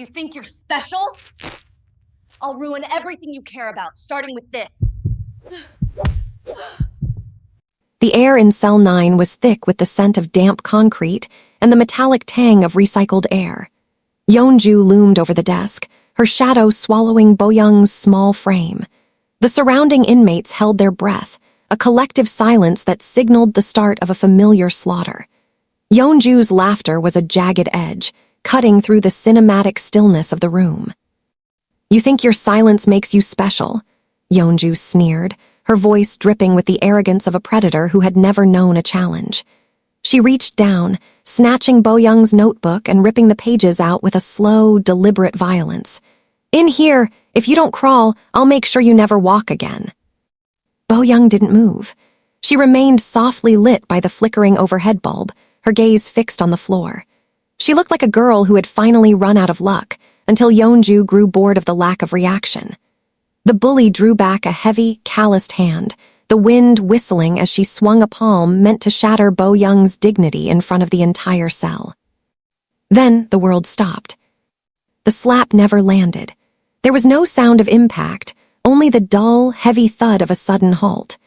You think you're special? I'll ruin everything you care about, starting with this. The air in Cell 9 was thick with the scent of damp concrete and the metallic tang of recycled air. Yeon-Joo loomed over the desk, her shadow swallowing Bo-young's small frame. The surrounding inmates held their breath, a collective silence that signaled the start of a familiar slaughter. Yeon-Joo's laughter was a jagged edge, cutting through the cinematic stillness of the room. "You think your silence makes you special?" Yeon-Joo sneered, her voice dripping with the arrogance of a predator who had never known a challenge. She reached down, snatching Bo-young's notebook and ripping the pages out with a slow, deliberate violence. "In here, if you don't crawl, I'll make sure you never walk again." Bo-young didn't move. She remained softly lit by the flickering overhead bulb, her gaze fixed on the floor. She looked like a girl who had finally run out of luck, until Yeon-Joo grew bored of the lack of reaction. The bully drew back a heavy, calloused hand, the wind whistling as she swung a palm meant to shatter Bo-young's dignity in front of the entire cell. Then the world stopped. The slap never landed. There was no sound of impact, only the dull, heavy thud of a sudden halt.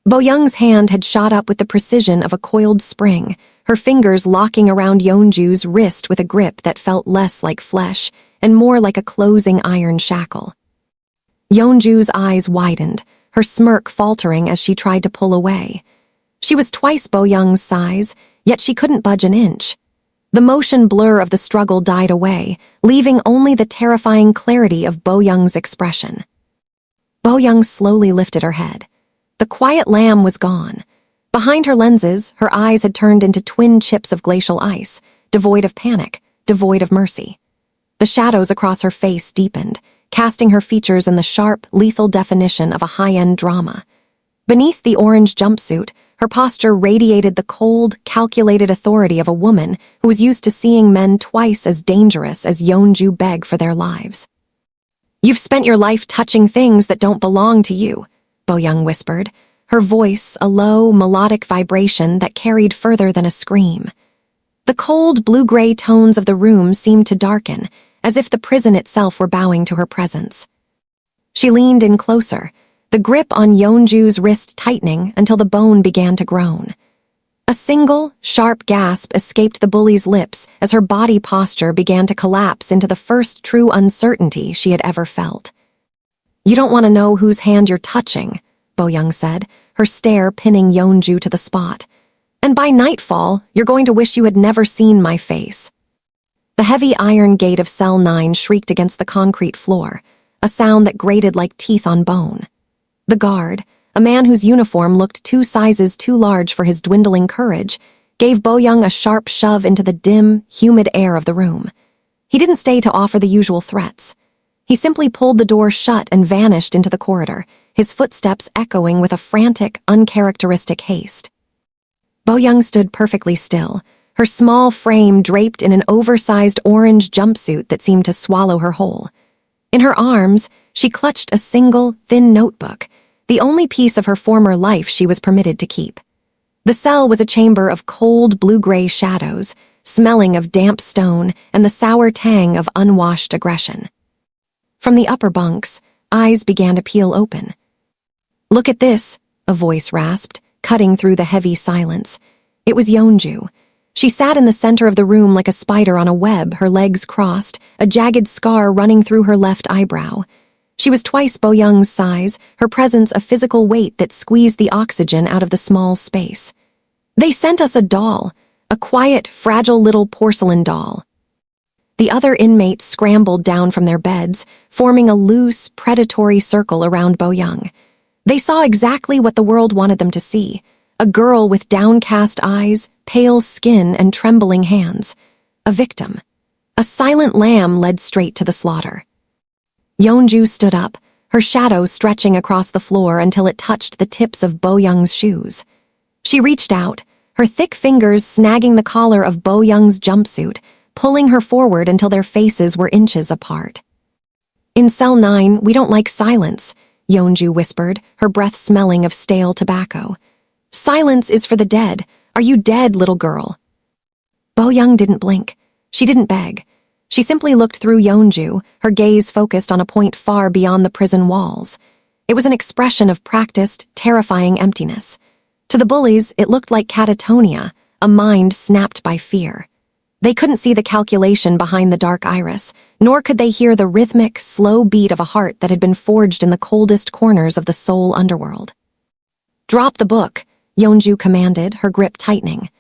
Bo-young's hand had shot up with the precision of a coiled spring, her fingers locking around Yeon-Joo's wrist with a grip that felt less like flesh and more like a closing iron shackle. Yeon-Joo's eyes widened, her smirk faltering as she tried to pull away. She was twice Bo-young's size, yet she couldn't budge an inch. The motion blur of the struggle died away, leaving only the terrifying clarity of Bo-young's expression. Bo-young slowly lifted her head. The quiet lamb was gone. Behind her lenses, her eyes had turned into twin chips of glacial ice, devoid of panic, devoid of mercy. The shadows across her face deepened, casting her features in the sharp, lethal definition of a high-end drama. Beneath the orange jumpsuit, her posture radiated the cold, calculated authority of a woman who was used to seeing men twice as dangerous as Yeon-Joo beg for their lives. "You've spent your life touching things that don't belong to you," Bo-young whispered, her voice a low, melodic vibration that carried further than a scream. The cold, blue-gray tones of the room seemed to darken, as if the prison itself were bowing to her presence. She leaned in closer, the grip on Yeon-Joo's wrist tightening until the bone began to groan. A single, sharp gasp escaped the bully's lips as her body posture began to collapse into the first true uncertainty she had ever felt. "You don't want to know whose hand you're touching," Bo-young said, her stare pinning Yeon-Joo to the spot. "And by nightfall, you're going to wish you had never seen my face." The heavy iron gate of Cell 9 shrieked against the concrete floor, a sound that grated like teeth on bone. The guard, a man whose uniform looked 2 sizes too large for his dwindling courage, gave Bo-young a sharp shove into the dim, humid air of the room. He didn't stay to offer the usual threats. He simply pulled the door shut and vanished into the corridor, his footsteps echoing with a frantic, uncharacteristic haste. Bo-young stood perfectly still, her small frame draped in an oversized orange jumpsuit that seemed to swallow her whole. In her arms, she clutched a single, thin notebook, the only piece of her former life she was permitted to keep. The cell was a chamber of cold, blue-gray shadows, smelling of damp stone and the sour tang of unwashed aggression. From the upper bunks, eyes began to peel open. "Look at this," a voice rasped, cutting through the heavy silence. It was Yeon-Joo. She sat in the center of the room like a spider on a web, her legs crossed, a jagged scar running through her left eyebrow. She was twice Bo-young's size, her presence a physical weight that squeezed the oxygen out of the small space. "They sent us a doll, a quiet, fragile little porcelain doll." The other inmates scrambled down from their beds, forming a loose, predatory circle around Bo-young. They saw exactly what the world wanted them to see, a girl with downcast eyes, pale skin, and trembling hands. A victim. A silent lamb led straight to the slaughter. Yeon-Joo stood up, her shadow stretching across the floor until it touched the tips of Bo-young's shoes. She reached out, her thick fingers snagging the collar of Bo-young's jumpsuit, pulling her forward until their faces were inches apart. "In Cell 9, we don't like silence," Yeon-Joo whispered, her breath smelling of stale tobacco. "Silence is for the dead. Are you dead, little girl?" Bo-young didn't blink. She didn't beg. She simply looked through Yeon-Joo, her gaze focused on a point far beyond the prison walls. It was an expression of practiced, terrifying emptiness. To the bullies, it looked like catatonia, a mind snapped by fear. They couldn't see the calculation behind the dark iris, nor could they hear the rhythmic, slow beat of a heart that had been forged in the coldest corners of the soul underworld. "Drop the book," Yeon-Joo commanded, her grip tightening.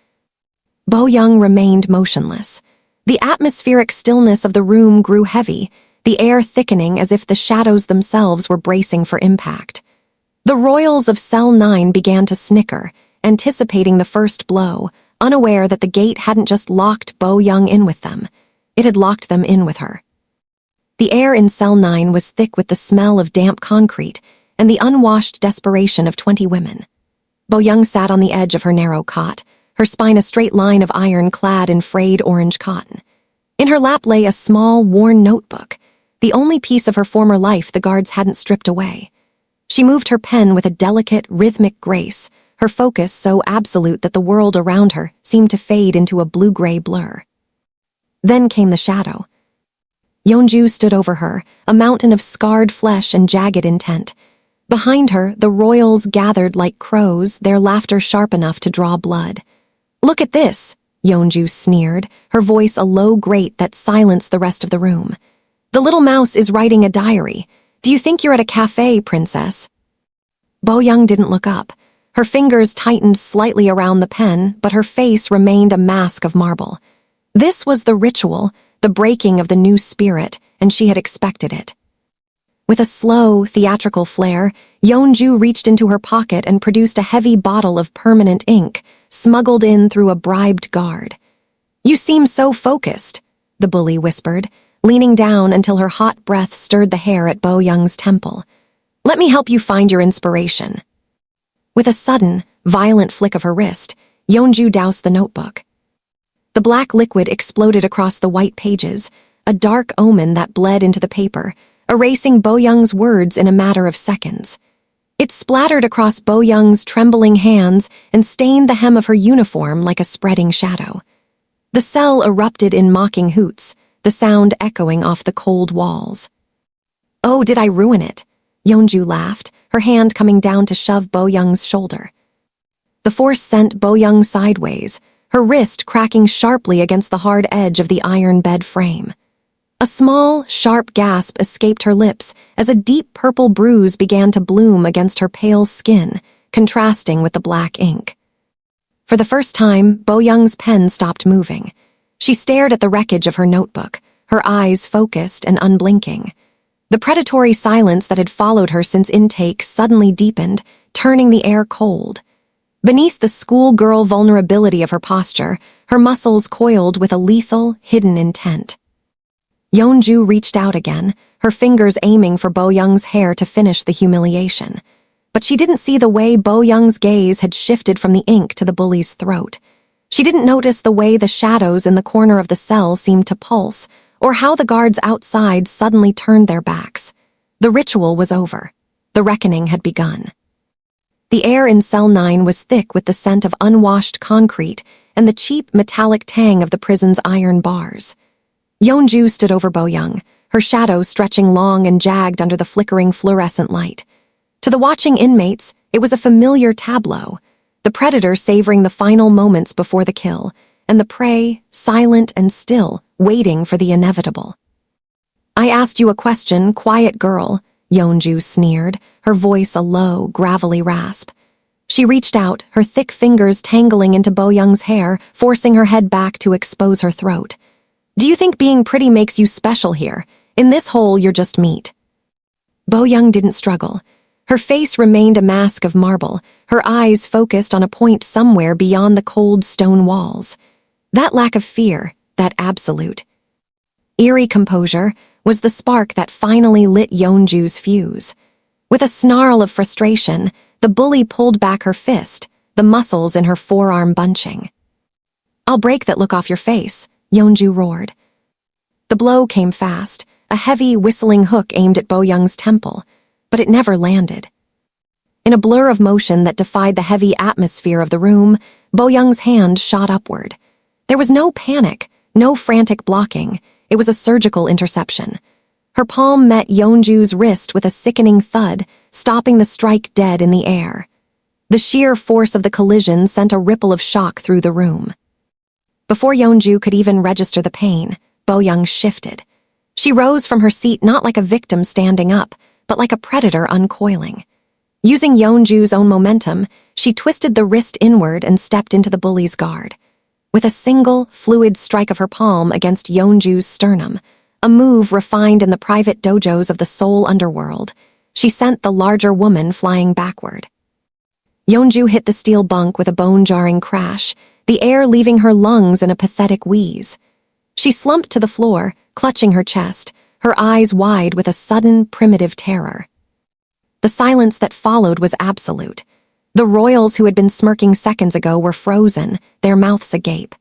Bo-young remained motionless. The atmospheric stillness of the room grew heavy, the air thickening as if the shadows themselves were bracing for impact. The royals of Cell 9 began to snicker, anticipating the first blow, unaware that the gate hadn't just locked Bo-young in with them. It had locked them in with her. The air in Cell 9 was thick with the smell of damp concrete and the unwashed desperation of 20 women. Bo-young sat on the edge of her narrow cot, her spine a straight line of iron clad in frayed orange cotton. In her lap lay a small, worn notebook, the only piece of her former life the guards hadn't stripped away. She moved her pen with a delicate, rhythmic grace, her focus so absolute that the world around her seemed to fade into a blue-gray blur. Then came the shadow. Yeon-Joo stood over her, a mountain of scarred flesh and jagged intent. Behind her, the royals gathered like crows, their laughter sharp enough to draw blood. "Look at this," Yeon-Joo sneered, her voice a low grate that silenced the rest of the room. "The little mouse is writing a diary. Do you think you're at a cafe, princess?" Bo-young didn't look up. Her fingers tightened slightly around the pen, but her face remained a mask of marble. This was the ritual, the breaking of the new spirit, and she had expected it. With a slow, theatrical flair, Yeon-Joo reached into her pocket and produced a heavy bottle of permanent ink, smuggled in through a bribed guard. "You seem so focused," the bully whispered, leaning down until her hot breath stirred the hair at Bo-young's temple. "Let me help you find your inspiration." With a sudden, violent flick of her wrist, Yeon-Joo doused the notebook. The black liquid exploded across the white pages, a dark omen that bled into the paper, erasing Bo-young's words in a matter of seconds. It splattered across Bo-young's trembling hands and stained the hem of her uniform like a spreading shadow. The cell erupted in mocking hoots, the sound echoing off the cold walls. "Oh, did I ruin it?" Yeon-Joo laughed, her hand coming down to shove Bo-young's shoulder. The force sent Bo-young sideways, her wrist cracking sharply against the hard edge of the iron bed frame. A small, sharp gasp escaped her lips as a deep purple bruise began to bloom against her pale skin, contrasting with the black ink. For the first time, Bo-young's pen stopped moving. She stared at the wreckage of her notebook, her eyes focused and unblinking. The predatory silence that had followed her since intake suddenly deepened, turning the air cold. Beneath the schoolgirl vulnerability of her posture, her muscles coiled with a lethal, hidden intent. Yeon-Joo reached out again, her fingers aiming for Bo-young's hair to finish the humiliation. But she didn't see the way Bo-young's gaze had shifted from the ink to the bully's throat. She didn't notice the way the shadows in the corner of the cell seemed to pulse, or how the guards outside suddenly turned their backs. The ritual was over. The reckoning had begun. The air in Cell 9 was thick with the scent of unwashed concrete and the cheap metallic tang of the prison's iron bars. Yeon-Joo stood over Bo-young, her shadow stretching long and jagged under the flickering fluorescent light. To the watching inmates, it was a familiar tableau, the predator savoring the final moments before the kill, and the prey, silent and still, waiting for the inevitable. "I asked you a question, quiet girl," Yeon-Joo sneered, her voice a low, gravelly rasp. She reached out, her thick fingers tangling into Bo-young's hair, forcing her head back to expose her throat. "Do you think being pretty makes you special here? In this hole, you're just meat." Bo-young didn't struggle. Her face remained a mask of marble, her eyes focused on a point somewhere beyond the cold stone walls. That lack of fear, that absolute, eerie composure, was the spark that finally lit Yeon-Joo's fuse. With a snarl of frustration, the bully pulled back her fist, the muscles in her forearm bunching. "I'll break that look off your face," Yeon-Joo roared. The blow came fast, a heavy, whistling hook aimed at Bo-young's temple, but it never landed. In a blur of motion that defied the heavy atmosphere of the room, Bo-young's hand shot upward. There was no panic, no frantic blocking. It was a surgical interception. Her palm met Yeon-Joo's wrist with a sickening thud, stopping the strike dead in the air. The sheer force of the collision sent a ripple of shock through the room. Before Yeon-Joo could even register the pain, Bo-young shifted. She rose from her seat not like a victim standing up, but like a predator uncoiling. Using Yeon-Joo's own momentum, she twisted the wrist inward and stepped into the bully's guard. With a single, fluid strike of her palm against Yeon-Joo's sternum, a move refined in the private dojos of the Seoul underworld, she sent the larger woman flying backward. Yeon-Joo hit the steel bunk with a bone-jarring crash, the air leaving her lungs in a pathetic wheeze. She slumped to the floor, clutching her chest, her eyes wide with a sudden, primitive terror. The silence that followed was absolute. The royals who had been smirking seconds ago were frozen, their mouths agape.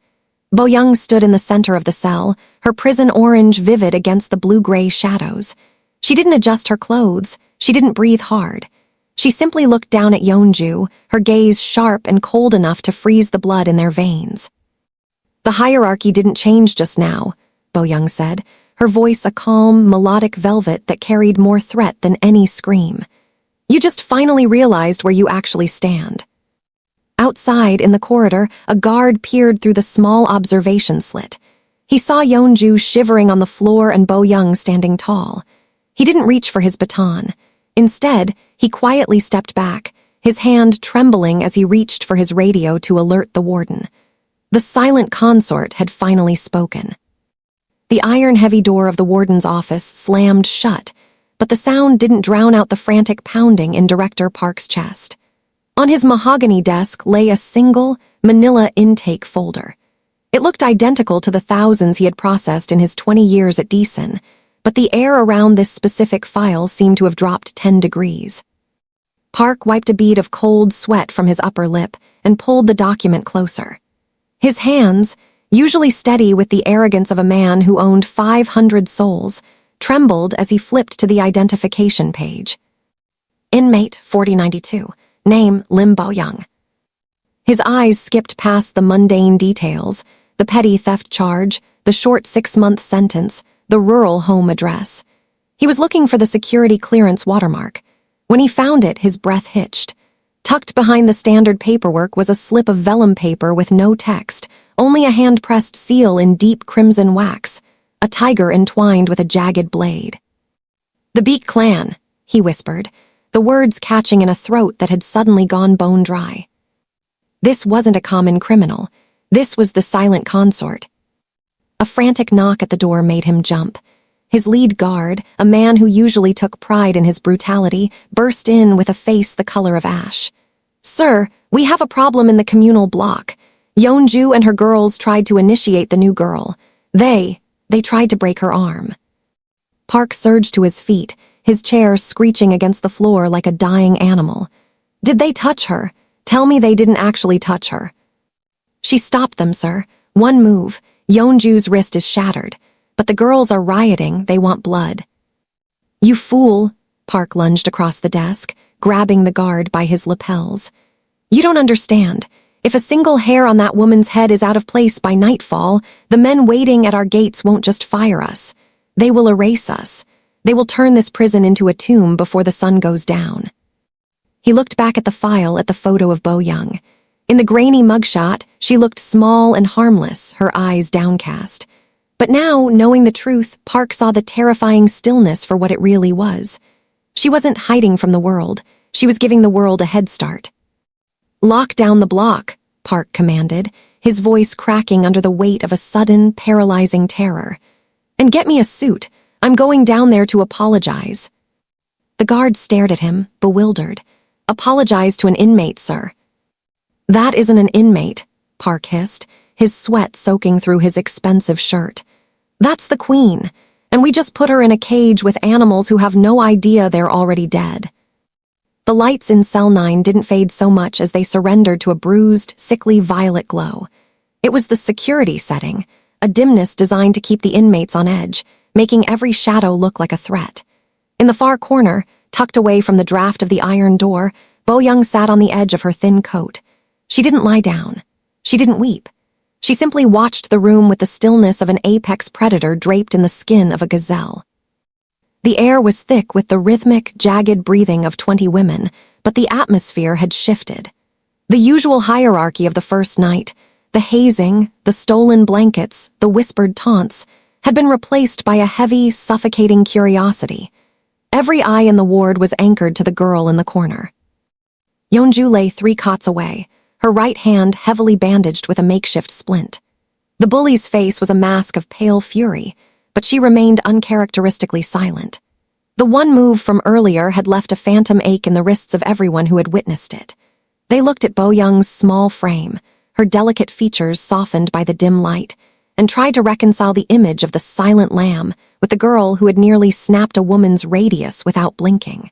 Bo-young stood in the center of the cell, her prison orange vivid against the blue-gray shadows. She didn't adjust her clothes, she didn't breathe hard. She simply looked down at Yeon-Joo, her gaze sharp and cold enough to freeze the blood in their veins. "The hierarchy didn't change just now," Bo-young said, her voice a calm, melodic velvet that carried more threat than any scream. "You just finally realized where you actually stand." Outside, in the corridor, a guard peered through the small observation slit. He saw Yeon-Joo shivering on the floor and Bo-young standing tall. He didn't reach for his baton. Instead, he quietly stepped back, his hand trembling as he reached for his radio to alert the warden. The Silent Consort had finally spoken. The iron-heavy door of the warden's office slammed shut, but the sound didn't drown out the frantic pounding in Director Park's chest. On his mahogany desk lay a single, manila intake folder. It looked identical to the thousands he had processed in his 20 years at Deason, but the air around this specific file seemed to have dropped 10 degrees. Park wiped a bead of cold sweat from his upper lip and pulled the document closer. His hands, usually steady with the arrogance of a man who owned 500 souls, trembled as he flipped to the identification page. Inmate 4092. Name Lim Bo-young. His eyes skipped past the mundane details, the petty theft charge, the short 6-month sentence, the rural home address. He was looking for the security clearance watermark. When he found it, his breath hitched. Tucked behind the standard paperwork was a slip of vellum paper with no text, only a hand-pressed seal in deep crimson wax, a tiger entwined with a jagged blade. "The Baek Clan," he whispered, the words catching in a throat that had suddenly gone bone dry. This wasn't a common criminal. This was the Silent Consort. A frantic knock at the door made him jump. His lead guard, a man who usually took pride in his brutality, burst in with a face the color of ash. "Sir, we have a problem in the communal block. Yeon-Joo and her girls tried to initiate the new girl. They tried to break her arm." Park surged to his feet, his chair screeching against the floor like a dying animal. "Did they touch her? Tell me they didn't actually touch her." "She stopped them, sir. One move. Yeon-Joo's wrist is shattered. But the girls are rioting, they want blood." "You fool," Park lunged across the desk, grabbing the guard by his lapels. "You don't understand. If a single hair on that woman's head is out of place by nightfall, the men waiting at our gates won't just fire us. They will erase us. They will turn this prison into a tomb before the sun goes down." He looked back at the file at the photo of Bo-young. In the grainy mugshot, she looked small and harmless, her eyes downcast. But now, knowing the truth, Park saw the terrifying stillness for what it really was. She wasn't hiding from the world. She was giving the world a head start. "Lock down the block," Park commanded, his voice cracking under the weight of a sudden, paralyzing terror. "And get me a suit. I'm going down there to apologize." The guard stared at him, bewildered. "Apologize to an inmate, sir." "That isn't an inmate," Park hissed, his sweat soaking through his expensive shirt. "That's the queen, and we just put her in a cage with animals who have no idea they're already dead." The lights in Cell 9 didn't fade so much as they surrendered to a bruised, sickly violet glow. It was the security setting, a dimness designed to keep the inmates on edge, making every shadow look like a threat. In the far corner, tucked away from the draft of the iron door, Bo-young sat on the edge of her thin coat. She didn't lie down. She didn't weep. She simply watched the room with the stillness of an apex predator draped in the skin of a gazelle. The air was thick with the rhythmic, jagged breathing of 20 women, but the atmosphere had shifted. The usual hierarchy of the first night, the hazing, the stolen blankets, the whispered taunts, had been replaced by a heavy, suffocating curiosity. Every eye in the ward was anchored to the girl in the corner. Yeon-Joo lay 3 cots away, her right hand heavily bandaged with a makeshift splint. The bully's face was a mask of pale fury, but she remained uncharacteristically silent. The one move from earlier had left a phantom ache in the wrists of everyone who had witnessed it. They looked at Bo-young's small frame, her delicate features softened by the dim light, and tried to reconcile the image of the silent lamb with the girl who had nearly snapped a woman's radius without blinking.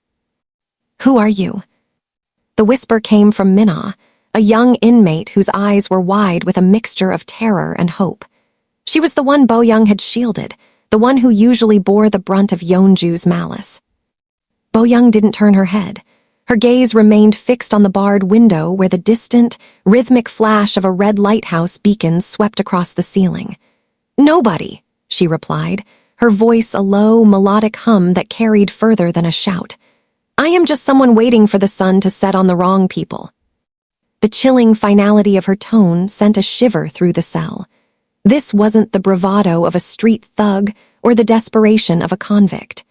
"Who are you?" The whisper came from Minna, a young inmate whose eyes were wide with a mixture of terror and hope. She was the one Bo-young had shielded, the one who usually bore the brunt of Yeon-Joo's malice. Bo-young didn't turn her head. Her gaze remained fixed on the barred window where the distant, rhythmic flash of a red lighthouse beacon swept across the ceiling. "Nobody," she replied, her voice a low, melodic hum that carried further than a shout. "I am just someone waiting for the sun to set on the wrong people." The chilling finality of her tone sent a shiver through the cell. This wasn't the bravado of a street thug or the desperation of a convict.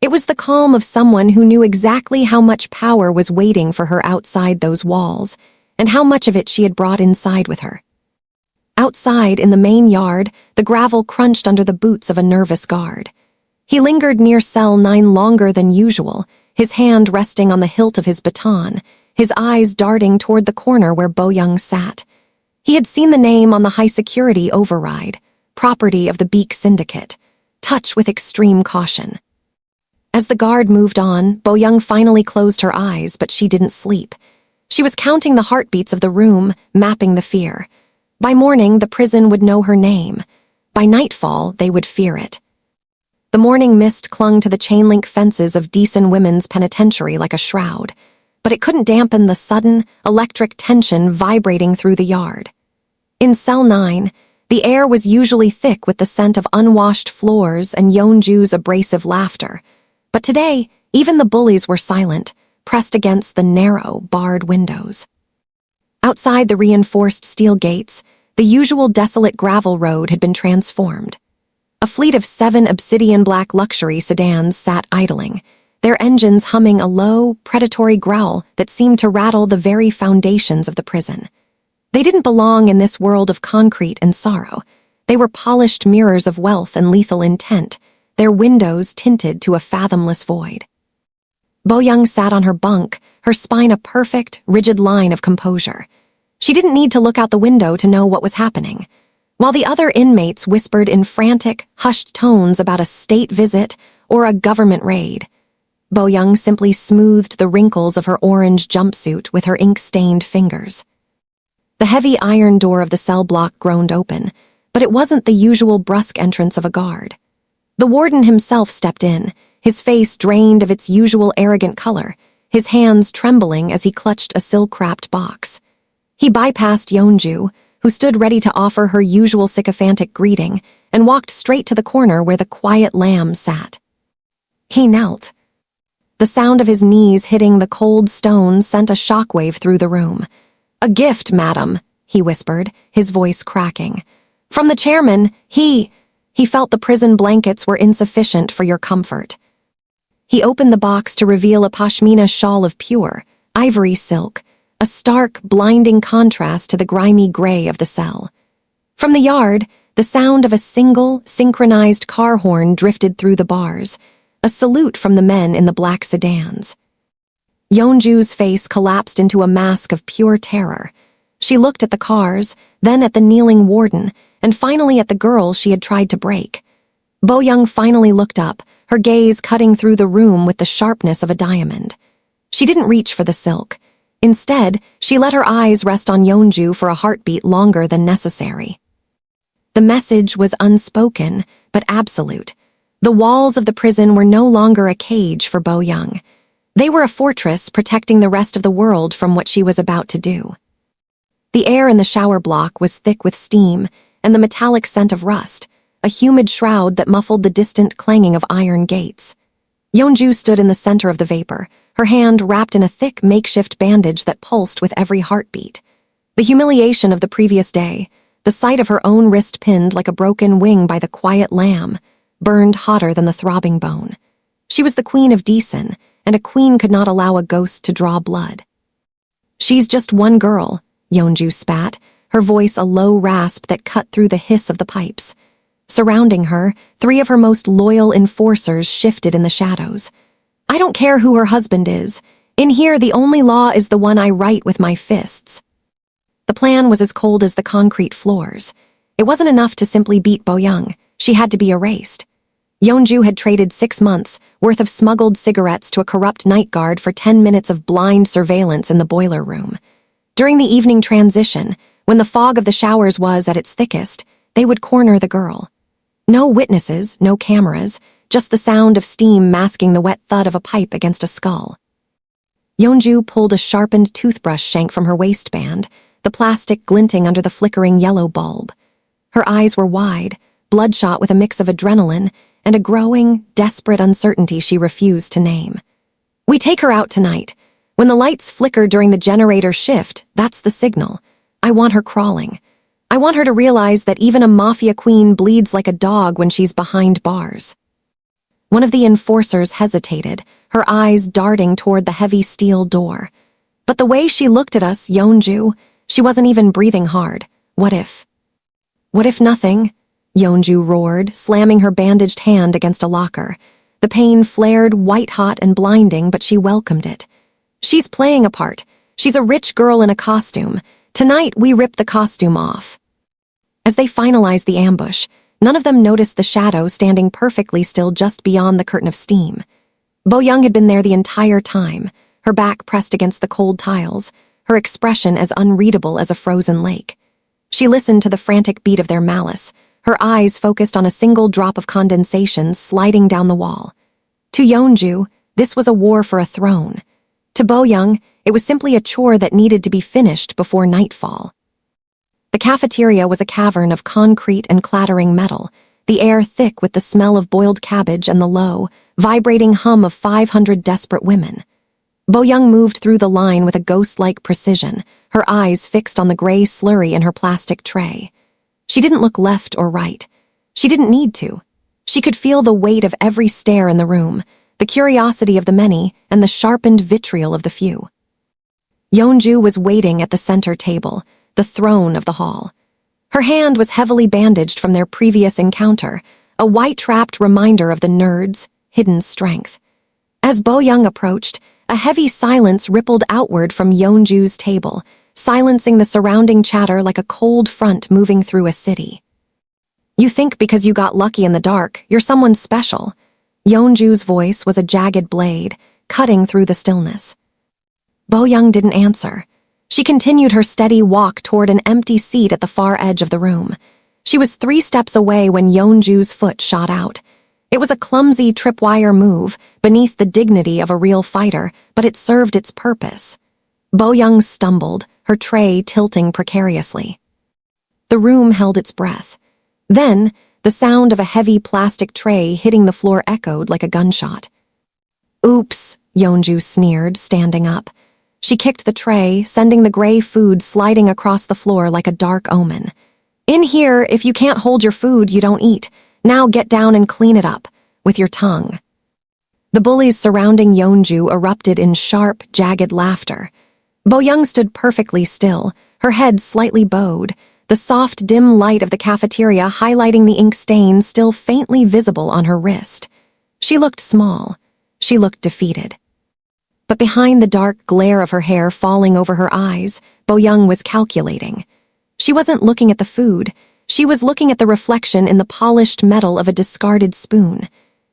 It was the calm of someone who knew exactly how much power was waiting for her outside those walls, and how much of it she had brought inside with her. Outside, in the main yard, the gravel crunched under the boots of a nervous guard. He lingered near cell 9 longer than usual, his hand resting on the hilt of his baton, his eyes darting toward the corner where Bo-young sat. He had seen the name on the high-security override, property of the Baek Syndicate. Touch with extreme caution. As the guard moved on, Bo-young finally closed her eyes, but she didn't sleep. She was counting the heartbeats of the room, mapping the fear. By morning, the prison would know her name. By nightfall, they would fear it. The morning mist clung to the chain-link fences of decent women's penitentiary like a shroud, but it couldn't dampen the sudden, electric tension vibrating through the yard. In cell 9, the air was usually thick with the scent of unwashed floors and Yeon-Joo's abrasive laughter. But today, even the bullies were silent, pressed against the narrow, barred windows. Outside the reinforced steel gates, the usual desolate gravel road had been transformed. A fleet of 7 obsidian-black luxury sedans sat idling, their engines humming a low, predatory growl that seemed to rattle the very foundations of the prison. They didn't belong in this world of concrete and sorrow. They were polished mirrors of wealth and lethal intent, their windows tinted to a fathomless void. Bo-young sat on her bunk, her spine a perfect, rigid line of composure. She didn't need to look out the window to know what was happening. While the other inmates whispered in frantic, hushed tones about a state visit or a government raid, Bo-young simply smoothed the wrinkles of her orange jumpsuit with her ink-stained fingers. The heavy iron door of the cell block groaned open, but it wasn't the usual brusque entrance of a guard. The warden himself stepped in, his face drained of its usual arrogant color, his hands trembling as he clutched a silk-wrapped box. He bypassed Yeon-Joo, who stood ready to offer her usual sycophantic greeting, and walked straight to the corner where the quiet lamb sat. He knelt. The sound of his knees hitting the cold stone sent a shockwave through the room. "A gift, madam," he whispered, his voice cracking. "From the chairman, he felt the prison blankets were insufficient for your comfort." He opened the box to reveal a pashmina shawl of pure, ivory silk, a stark, blinding contrast to the grimy gray of the cell. From the yard, the sound of a single, synchronized car horn drifted through the bars, a salute from the men in the black sedans. Yeon-Joo's face collapsed into a mask of pure terror. She looked at the cars, then at the kneeling warden, and finally at the girl she had tried to break. Bo-young finally looked up, her gaze cutting through the room with the sharpness of a diamond. She didn't reach for the silk. Instead, she let her eyes rest on Yeon-Joo for a heartbeat longer than necessary. The message was unspoken, but absolute. The walls of the prison were no longer a cage for Bo-young. They were a fortress protecting the rest of the world from what she was about to do. The air in the shower block was thick with steam and the metallic scent of rust, a humid shroud that muffled the distant clanging of iron gates. Yeon-Joo stood in the center of the vapor, her hand wrapped in a thick makeshift bandage that pulsed with every heartbeat. The humiliation of the previous day, the sight of her own wrist pinned like a broken wing by the quiet lamb, burned hotter than the throbbing bone. She was the queen of Deason, and a queen could not allow a ghost to draw blood. "She's just one girl," Yeon-Joo spat, her voice a low rasp that cut through the hiss of the pipes. Surrounding her, 3 of her most loyal enforcers shifted in the shadows. "I don't care who her husband is. In here, the only law is the one I write with my fists." The plan was as cold as the concrete floors. It wasn't enough to simply beat Bo-young. She had to be erased. Yeon-Joo had traded 6 months' worth of smuggled cigarettes to a corrupt night guard for 10 minutes of blind surveillance in the boiler room. During the evening transition, when the fog of the showers was at its thickest, they would corner the girl. No witnesses, no cameras, just the sound of steam masking the wet thud of a pipe against a skull. Yeon-Joo pulled a sharpened toothbrush shank from her waistband, the plastic glinting under the flickering yellow bulb. Her eyes were wide, bloodshot with a mix of adrenaline and a growing, desperate uncertainty she refused to name. "We take her out tonight. When the lights flicker during the generator shift, that's the signal. I want her crawling. I want her to realize that even a Mafia queen bleeds like a dog when she's behind bars." One of the enforcers hesitated, her eyes darting toward the heavy steel door. "But the way she looked at us, Yeon-Joo, she wasn't even breathing hard. What if? What if nothing?" Yeon-Joo roared, slamming her bandaged hand against a locker. The pain flared white-hot and blinding, but she welcomed it. "She's playing a part. She's a rich girl in a costume. Tonight, we rip the costume off." As they finalized the ambush, none of them noticed the shadow standing perfectly still just beyond the curtain of steam. Bo-young had been there the entire time, her back pressed against the cold tiles, her expression as unreadable as a frozen lake. She listened to the frantic beat of their malice, her eyes focused on a single drop of condensation sliding down the wall. To Yeon-Joo, this was a war for a throne. To Bo-young, it was simply a chore that needed to be finished before nightfall. The cafeteria was a cavern of concrete and clattering metal, the air thick with the smell of boiled cabbage and the low, vibrating hum of 500 desperate women. Bo-young moved through the line with a ghost-like precision, her eyes fixed on the gray slurry in her plastic tray. She didn't look left or right. She didn't need to. She could feel the weight of every stare in the room, the curiosity of the many, and the sharpened vitriol of the few. Yeon-Joo was waiting at the center table, the throne of the hall. Her hand was heavily bandaged from their previous encounter, a white-trapped reminder of the nerd's hidden strength. As Bo-young approached, a heavy silence rippled outward from Yeon-Joo's table, silencing the surrounding chatter like a cold front moving through a city. "You think because you got lucky in the dark, you're someone special." Yeon-Joo's voice was a jagged blade, cutting through the stillness. Bo-young didn't answer. She continued her steady walk toward an empty seat at the far edge of the room. She was 3 steps away when Yeon-Joo's foot shot out. It was a clumsy tripwire move, beneath the dignity of a real fighter, but it served its purpose. Bo-young stumbled, her tray tilting precariously. The room held its breath. Then, the sound of a heavy plastic tray hitting the floor echoed like a gunshot. "Oops," Yeon-Joo sneered, standing up. She kicked the tray, sending the gray food sliding across the floor like a dark omen. "In here, if you can't hold your food, you don't eat. Now get down and clean it up, with your tongue." The bullies surrounding Yeon-Joo erupted in sharp, jagged laughter. Bo-young stood perfectly still, her head slightly bowed, the soft, dim light of the cafeteria highlighting the ink stain still faintly visible on her wrist. She looked small. She looked defeated. But behind the dark glare of her hair falling over her eyes, Bo-young was calculating. She wasn't looking at the food. She was looking at the reflection in the polished metal of a discarded spoon.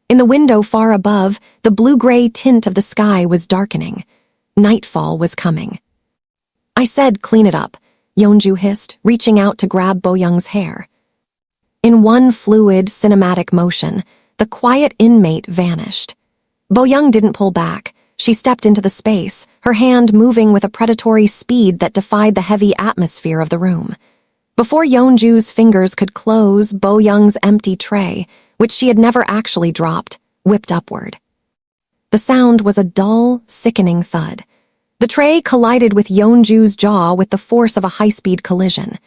In the window far above, the blue-gray tint of the sky was darkening. Nightfall was coming. "I said clean it up," Yeon-Joo hissed, reaching out to grab Bo-young's hair. In one fluid, cinematic motion, the quiet inmate vanished. Bo-young didn't pull back. She stepped into the space, her hand moving with a predatory speed that defied the heavy atmosphere of the room. Before Yeon-Joo's fingers could close, Bo-young's empty tray, which she had never actually dropped, whipped upward. The sound was a dull, sickening thud. The tray collided with Yeon-Joo's jaw with the force of a high-speed collision.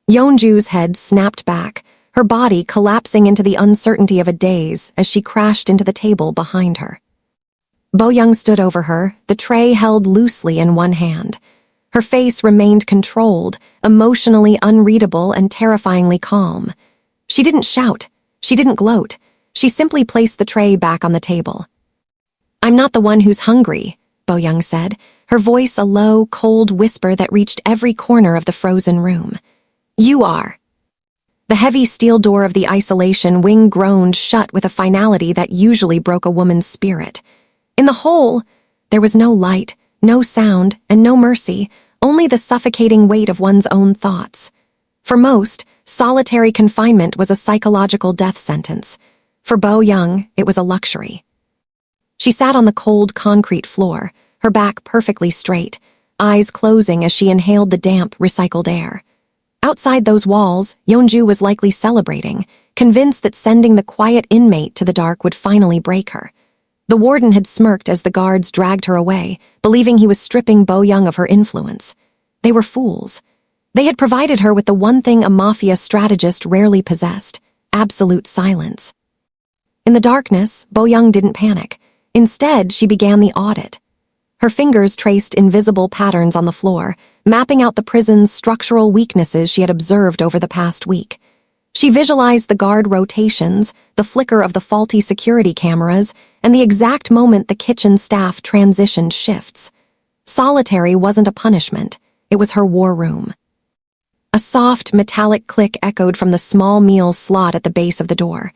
Yeon-Joo's head snapped back, her body collapsing into the uncertainty of a daze as she crashed into the table behind her. Bo-young stood over her, the tray held loosely in one hand. Her face remained controlled, emotionally unreadable and terrifyingly calm. She didn't shout. She didn't gloat. She simply placed the tray back on the table. "I'm not the one who's hungry," Bo-young said, her voice a low, cold whisper that reached every corner of the frozen room. "You are." The heavy steel door of the isolation wing groaned shut with a finality that usually broke a woman's spirit. In the hole, there was no light, no sound, and no mercy, only the suffocating weight of one's own thoughts. For most, solitary confinement was a psychological death sentence. For Bo-young, it was a luxury. She sat on the cold concrete floor, her back perfectly straight, eyes closing as she inhaled the damp, recycled air. Outside those walls, Yeon-Joo was likely celebrating, convinced that sending the quiet inmate to the dark would finally break her. The warden had smirked as the guards dragged her away, believing he was stripping Bo-young of her influence. They were fools. They had provided her with the one thing a Mafia strategist rarely possessed: absolute silence. In the darkness, Bo-young didn't panic. Instead, she began the audit. Her fingers traced invisible patterns on the floor, mapping out the prison's structural weaknesses she had observed over the past week. She visualized the guard rotations, the flicker of the faulty security cameras, and the exact moment the kitchen staff transitioned shifts. Solitary wasn't a punishment, it was her war room. A soft, metallic click echoed from the small meal slot at the base of the door.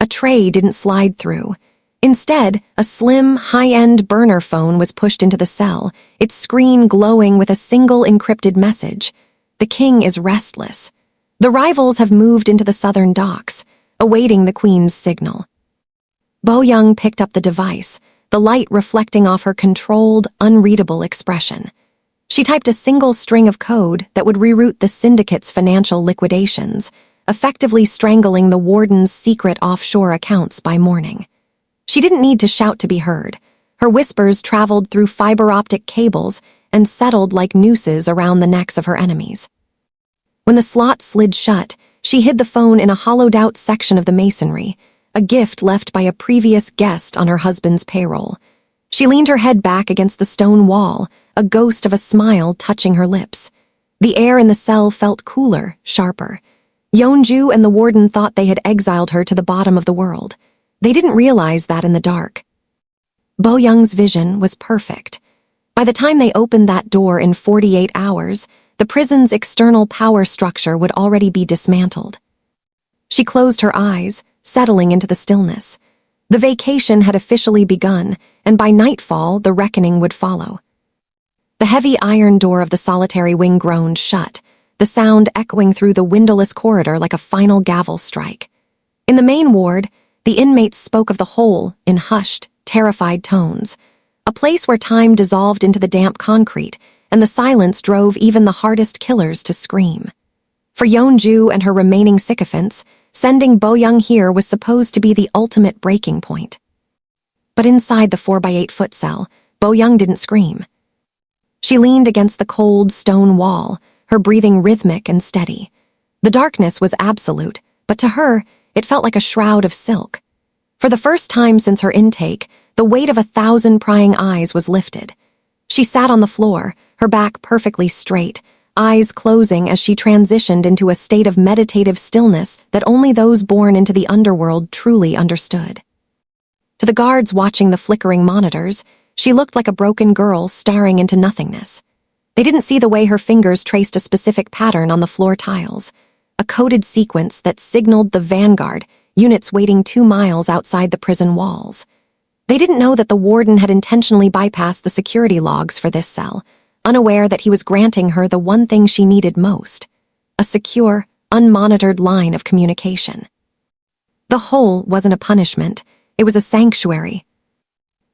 A tray didn't slide through. Instead, a slim, high-end burner phone was pushed into the cell, its screen glowing with a single encrypted message. "The king is restless. The rivals have moved into the southern docks, awaiting the queen's signal." Bo-young picked up the device, the light reflecting off her controlled, unreadable expression. She typed a single string of code that would reroute the syndicate's financial liquidations, effectively strangling the warden's secret offshore accounts by morning. She didn't need to shout to be heard. Her whispers traveled through fiber-optic cables and settled like nooses around the necks of her enemies. When the slot slid shut, she hid the phone in a hollowed-out section of the masonry, a gift left by a previous guest on her husband's payroll. She leaned her head back against the stone wall, a ghost of a smile touching her lips. The air in the cell felt cooler, sharper. Yeon-Joo and the warden thought they had exiled her to the bottom of the world. They didn't realize that in the dark. Bo-young's vision was perfect. By the time they opened that door in 48 hours, the prison's external power structure would already be dismantled. She closed her eyes, settling into the stillness. The vacation had officially begun, and by nightfall, the reckoning would follow. The heavy iron door of the solitary wing groaned shut, the sound echoing through the windowless corridor like a final gavel strike. In the main ward, the inmates spoke of the hole in hushed, terrified tones, a place where time dissolved into the damp concrete, and the silence drove even the hardest killers to scream. For Yeon-Joo and her remaining sycophants, sending Bo-young here was supposed to be the ultimate breaking point. But inside the 4x8-foot cell, Bo-young didn't scream. She leaned against the cold stone wall, her breathing rhythmic and steady. The darkness was absolute, but to her, it felt like a shroud of silk. For the first time since her intake, the weight of 1,000 prying eyes was lifted. She sat on the floor, her back perfectly straight, eyes closing as she transitioned into a state of meditative stillness that only those born into the underworld truly understood. To the guards watching the flickering monitors, she looked like a broken girl staring into nothingness. They didn't see the way her fingers traced a specific pattern on the floor tiles, a coded sequence that signaled the vanguard, units waiting 2 miles outside the prison walls. They didn't know that the warden had intentionally bypassed the security logs for this cell, unaware that he was granting her the one thing she needed most: a secure, unmonitored line of communication. The hole wasn't a punishment, it was a sanctuary.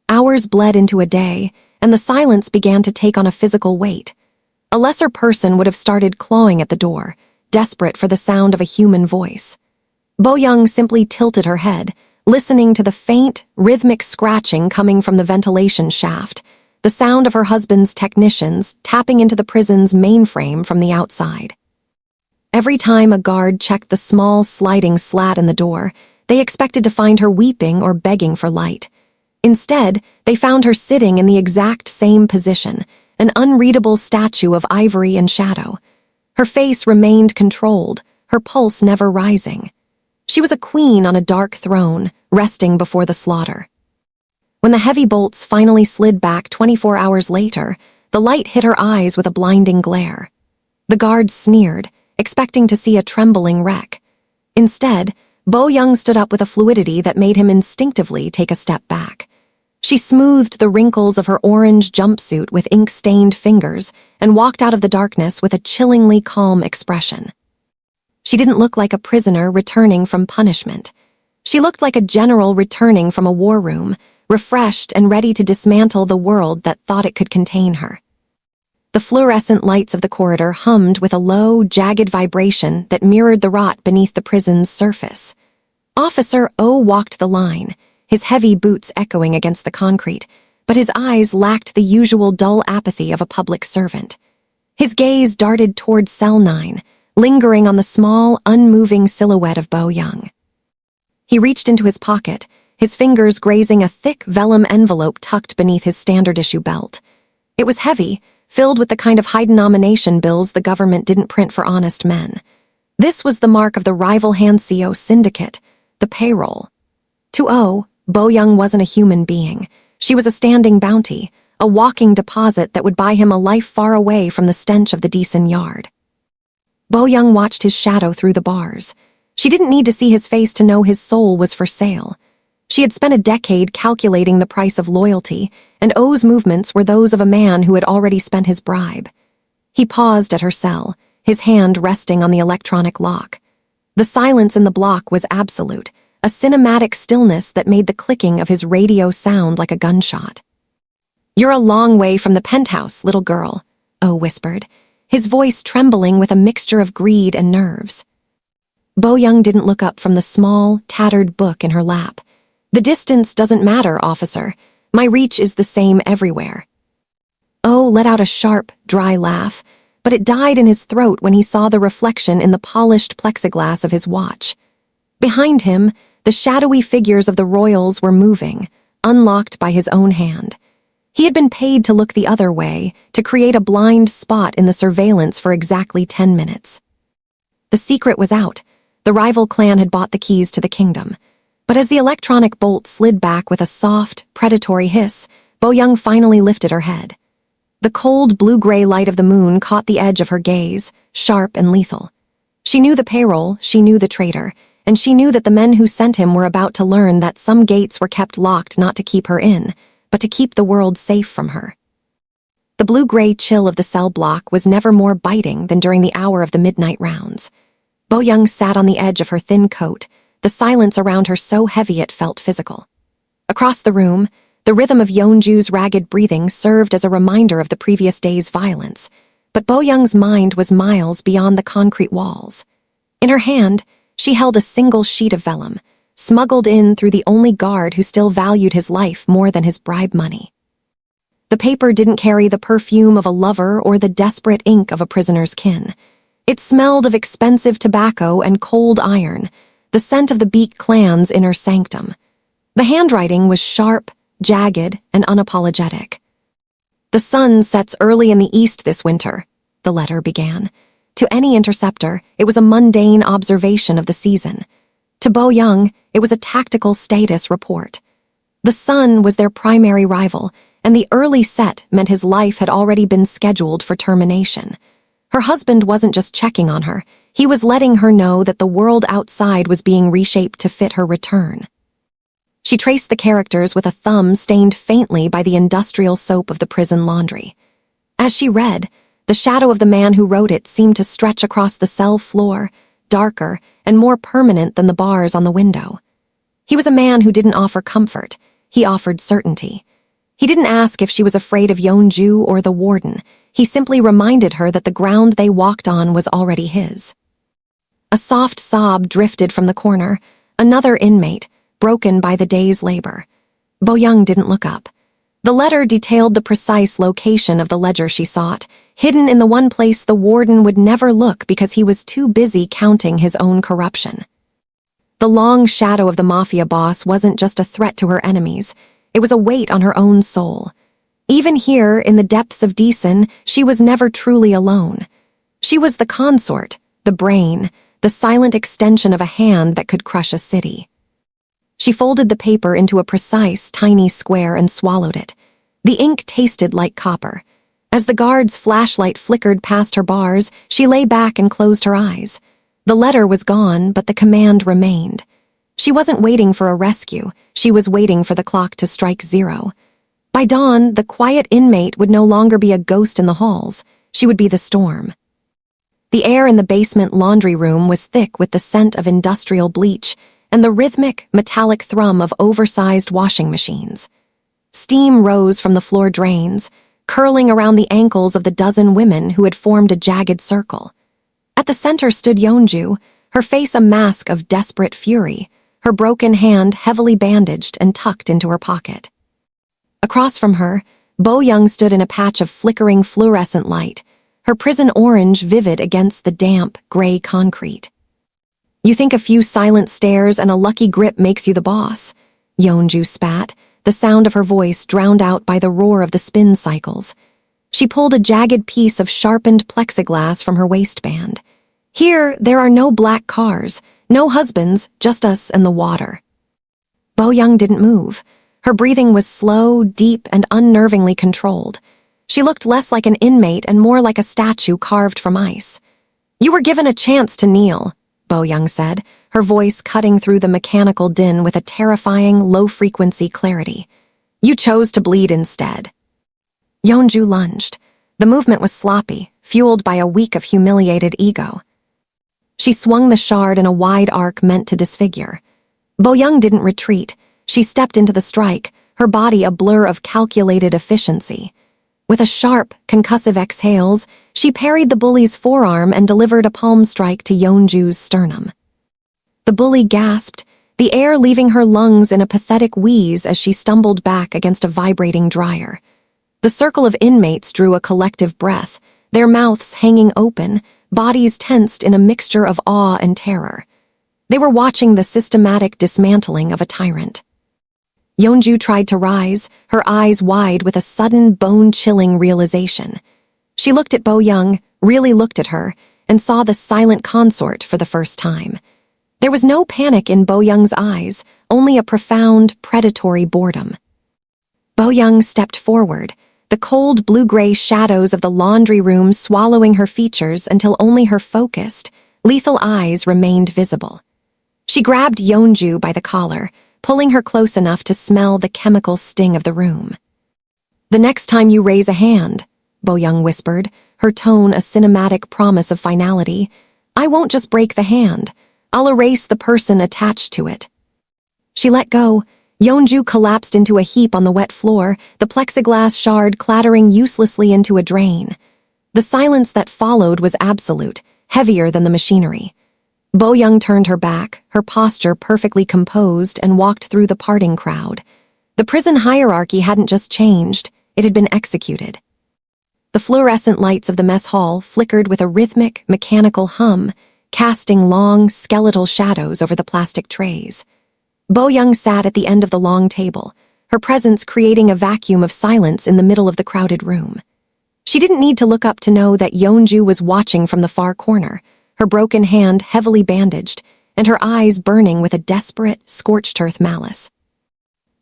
Hours bled into a day, and the silence began to take on a physical weight. A lesser person would have started clawing at the door, desperate for the sound of a human voice. Bo-young simply tilted her head, listening to the faint, rhythmic scratching coming from the ventilation shaft, the sound of her husband's technicians tapping into the prison's mainframe from the outside. Every time a guard checked the small, sliding slat in the door, they expected to find her weeping or begging for light. Instead, they found her sitting in the exact same position, an unreadable statue of ivory and shadow. Her face remained controlled, her pulse never rising. She was a queen on a dark throne, resting before the slaughter. When the heavy bolts finally slid back 24 hours later, the light hit her eyes with a blinding glare. The guards sneered, expecting to see a trembling wreck. Instead, Bo-young stood up with a fluidity that made him instinctively take a step back. She smoothed the wrinkles of her orange jumpsuit with ink-stained fingers and walked out of the darkness with a chillingly calm expression. She didn't look like a prisoner returning from punishment. She looked like a general returning from a war room, refreshed and ready to dismantle the world that thought it could contain her. The fluorescent lights of the corridor hummed with a low, jagged vibration that mirrored the rot beneath the prison's surface. Officer O walked the line, his heavy boots echoing against the concrete, but his eyes lacked the usual dull apathy of a public servant. His gaze darted toward Cell 9, lingering on the small, unmoving silhouette of Bo-young. He reached into his pocket, his fingers grazing a thick vellum envelope tucked beneath his standard-issue belt. It was heavy, filled with the kind of high-denomination bills the government didn't print for honest men. This was the mark of the rival Hanseo syndicate, the payroll. To O, Bo-young wasn't a human being. She was a standing bounty, a walking deposit that would buy him a life far away from the stench of the decent yard. Bo-young watched his shadow through the bars. She didn't need to see his face to know his soul was for sale. She had spent a decade calculating the price of loyalty, and O's movements were those of a man who had already spent his bribe. He paused at her cell, his hand resting on the electronic lock. The silence in the block was absolute, a cinematic stillness that made the clicking of his radio sound like a gunshot. "You're a long way from the penthouse, little girl," O whispered, his voice trembling with a mixture of greed and nerves. Bo-young didn't look up from the small, tattered book in her lap. "The distance doesn't matter, officer. My reach is the same everywhere." O let out a sharp, dry laugh, but it died in his throat when he saw the reflection in the polished plexiglass of his watch. Behind him, the shadowy figures of the royals were moving, unlocked by his own hand. He had been paid to look the other way, to create a blind spot in the surveillance for exactly 10 minutes. The secret was out. The rival clan had bought the keys to the kingdom. But as the electronic bolt slid back with a soft, predatory hiss, Bo-young finally lifted her head. The cold blue-gray light of the moon caught the edge of her gaze, sharp and lethal. She knew the payroll, she knew the traitor, and she knew that the men who sent him were about to learn that some gates were kept locked not to keep her in, but to keep the world safe from her. The blue-gray chill of the cell block was never more biting than during the hour of the midnight rounds. Bo-young sat on the edge of her thin coat, the silence around her so heavy it felt physical. Across the room, the rhythm of Yeon-Joo's ragged breathing served as a reminder of the previous day's violence, but Bo-young's mind was miles beyond the concrete walls. In her hand, she held a single sheet of vellum, smuggled in through the only guard who still valued his life more than his bribe money. The paper didn't carry the perfume of a lover or the desperate ink of a prisoner's kin. It smelled of expensive tobacco and cold iron, the scent of the Baek Clan's inner sanctum. The handwriting was sharp, jagged, and unapologetic. "The sun sets early in the east this winter," the letter began. To any interceptor, it was a mundane observation of the season. To Bo-young, it was a tactical status report. The sun was their primary rival, and the early set meant his life had already been scheduled for termination. Her husband wasn't just checking on her, he was letting her know that the world outside was being reshaped to fit her return. She traced the characters with a thumb stained faintly by the industrial soap of the prison laundry. As she read, the shadow of the man who wrote it seemed to stretch across the cell floor, darker and more permanent than the bars on the window. He was a man who didn't offer comfort, he offered certainty. He didn't ask if she was afraid of Yeon-Joo or the Warden. He simply reminded her that the ground they walked on was already his. A soft sob drifted from the corner, another inmate, broken by the day's labor. Bo-young didn't look up. The letter detailed the precise location of the ledger she sought, hidden in the one place the Warden would never look because he was too busy counting his own corruption. The long shadow of the Mafia boss wasn't just a threat to her enemies, it was a weight on her own soul. Even here, in the depths of Deason, she was never truly alone. She was the consort, the brain, the silent extension of a hand that could crush a city. She folded the paper into a precise, tiny square and swallowed it. The ink tasted like copper. As the guard's flashlight flickered past her bars, she lay back and closed her eyes. The letter was gone, but the command remained. She wasn't waiting for a rescue, she was waiting for the clock to strike 0. By dawn, the quiet inmate would no longer be a ghost in the halls, she would be the storm. The air in the basement laundry room was thick with the scent of industrial bleach and the rhythmic, metallic thrum of oversized washing machines. Steam rose from the floor drains, curling around the ankles of the dozen women who had formed a jagged circle. At the center stood Yeon-Joo, her face a mask of desperate fury, her broken hand heavily bandaged and tucked into her pocket. Across from her, Bo-young stood in a patch of flickering fluorescent light, her prison orange vivid against the damp, gray concrete. "You think a few silent stares and a lucky grip makes you the boss?" Yeon-Joo spat, the sound of her voice drowned out by the roar of the spin cycles. She pulled a jagged piece of sharpened plexiglass from her waistband. "Here, there are no black cars, no husbands, just us and the water." Bo-young didn't move. Her breathing was slow, deep, and unnervingly controlled. She looked less like an inmate and more like a statue carved from ice. "You were given a chance to kneel," Bo-young said, her voice cutting through the mechanical din with a terrifying, low-frequency clarity. "You chose to bleed instead." Yeon-Joo lunged. The movement was sloppy, fueled by a week of humiliated ego. She swung the shard in a wide arc meant to disfigure. Bo-young didn't retreat. She stepped into the strike, her body a blur of calculated efficiency. With a sharp, concussive exhales, she parried the bully's forearm and delivered a palm strike to Yeon-Joo's sternum. The bully gasped, the air leaving her lungs in a pathetic wheeze as she stumbled back against a vibrating dryer. The circle of inmates drew a collective breath, their mouths hanging open, bodies tensed in a mixture of awe and terror. They were watching the systematic dismantling of a tyrant. Yeon-Joo tried to rise, her eyes wide with a sudden, bone-chilling realization. She looked at Bo-young, really looked at her, and saw the Silent Consort for the first time. There was no panic in Bo-young's eyes, only a profound, predatory boredom. Bo-young stepped forward, the cold blue-gray shadows of the laundry room swallowing her features until only her focused, lethal eyes remained visible. She grabbed Yeon-Joo by the collar, pulling her close enough to smell the chemical sting of the room. "The next time you raise a hand," Bo-young whispered, her tone a cinematic promise of finality, "I won't just break the hand. I'll erase the person attached to it." She let go. Yeon-Joo collapsed into a heap on the wet floor, the plexiglass shard clattering uselessly into a drain. The silence that followed was absolute, heavier than the machinery. Bo-young turned her back, her posture perfectly composed, and walked through the parting crowd. The prison hierarchy hadn't just changed, it had been executed. The fluorescent lights of the mess hall flickered with a rhythmic, mechanical hum, casting long, skeletal shadows over the plastic trays. Bo-young sat at the end of the long table, her presence creating a vacuum of silence in the middle of the crowded room. She didn't need to look up to know that Yeon-Joo was watching from the far corner, her broken hand heavily bandaged, and her eyes burning with a desperate, scorched-earth malice.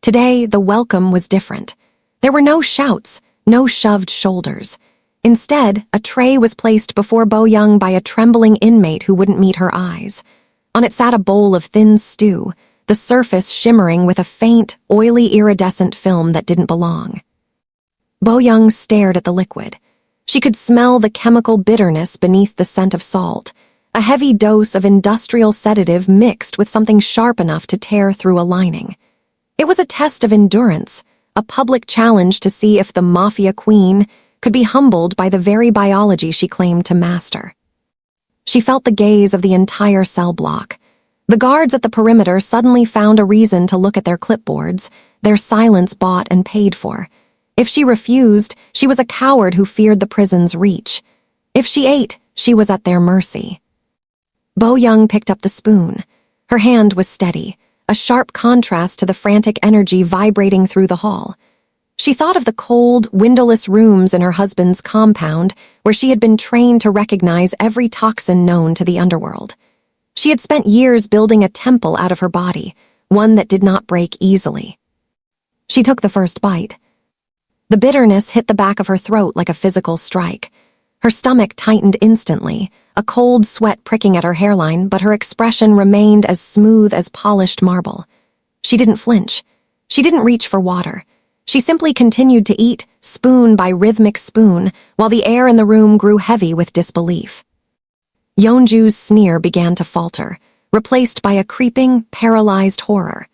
Today, the welcome was different. There were no shouts, no shoved shoulders. Instead, a tray was placed before Bo-young by a trembling inmate who wouldn't meet her eyes. On it sat a bowl of thin stew, the surface shimmering with a faint, oily iridescent film that didn't belong. Bo-young stared at the liquid. She could smell the chemical bitterness beneath the scent of salt, a heavy dose of industrial sedative mixed with something sharp enough to tear through a lining. It was a test of endurance, a public challenge to see if the Mafia queen could be humbled by the very biology she claimed to master. She felt the gaze of the entire cell block. The guards at the perimeter suddenly found a reason to look at their clipboards, their silence bought and paid for. If she refused, she was a coward who feared the prison's reach. If she ate, she was at their mercy. Bo-young picked up the spoon. Her hand was steady, a sharp contrast to the frantic energy vibrating through the hall. She thought of the cold, windowless rooms in her husband's compound where she had been trained to recognize every toxin known to the underworld. She had spent years building a temple out of her body, one that did not break easily. She took the first bite. The bitterness hit the back of her throat like a physical strike. Her stomach tightened instantly, a cold sweat pricking at her hairline, but her expression remained as smooth as polished marble. She didn't flinch. She didn't reach for water. She simply continued to eat, spoon by rhythmic spoon, while the air in the room grew heavy with disbelief. Yeon-Joo's sneer began to falter, replaced by a creeping, paralyzed horror.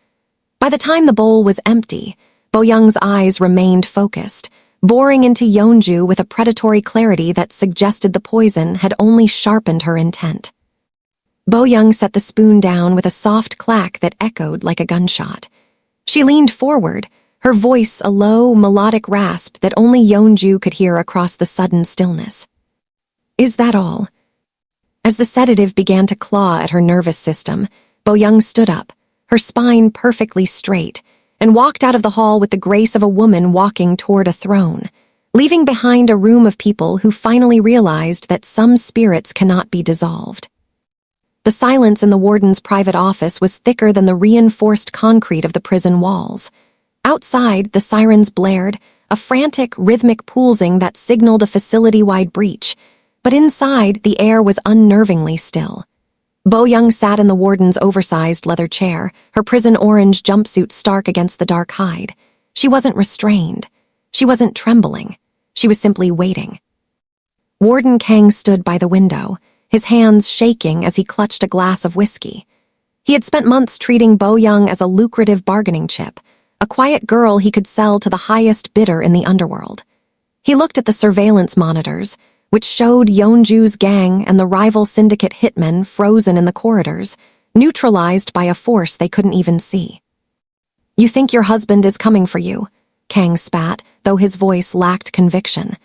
By the time the bowl was empty, Bo-young's eyes remained focused, boring into Yeon-Joo with a predatory clarity that suggested the poison had only sharpened her intent. Bo-young set the spoon down with a soft clack that echoed like a gunshot. She leaned forward, her voice a low, melodic rasp that only Yeon-Joo could hear across the sudden stillness. "Is that all?" As the sedative began to claw at her nervous system, Bo-young stood up, her spine perfectly straight, and walked out of the hall with the grace of a woman walking toward a throne, leaving behind a room of people who finally realized that some spirits cannot be dissolved. The silence in the warden's private office was thicker than the reinforced concrete of the prison walls. Outside, the sirens blared, a frantic, rhythmic pulsing that signaled a facility-wide breach, but inside, the air was unnervingly still. Bo-young sat in the warden's oversized leather chair, her prison-orange jumpsuit stark against the dark hide. She wasn't restrained. She wasn't trembling. She was simply waiting. Warden Kang stood by the window, his hands shaking as he clutched a glass of whiskey. He had spent months treating Bo-young as a lucrative bargaining chip, a quiet girl he could sell to the highest bidder in the underworld. He looked at the surveillance monitors, which showed Yeon-Joo's gang and the rival syndicate hitmen frozen in the corridors, neutralized by a force they couldn't even see. "You think your husband is coming for you," Kang spat, though his voice lacked conviction.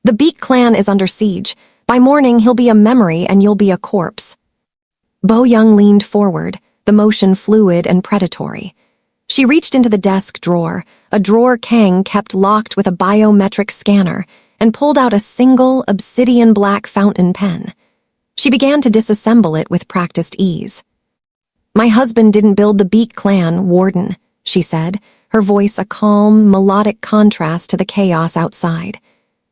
"The Baek Clan is under siege. By morning he'll be a memory and you'll be a corpse." Bo-young leaned forward, the motion fluid and predatory. She reached into the desk drawer, a drawer Kang kept locked with a biometric scanner, and pulled out a single, obsidian-black fountain pen. She began to disassemble it with practiced ease. "My husband didn't build the Baek Clan, Warden," she said, her voice a calm, melodic contrast to the chaos outside.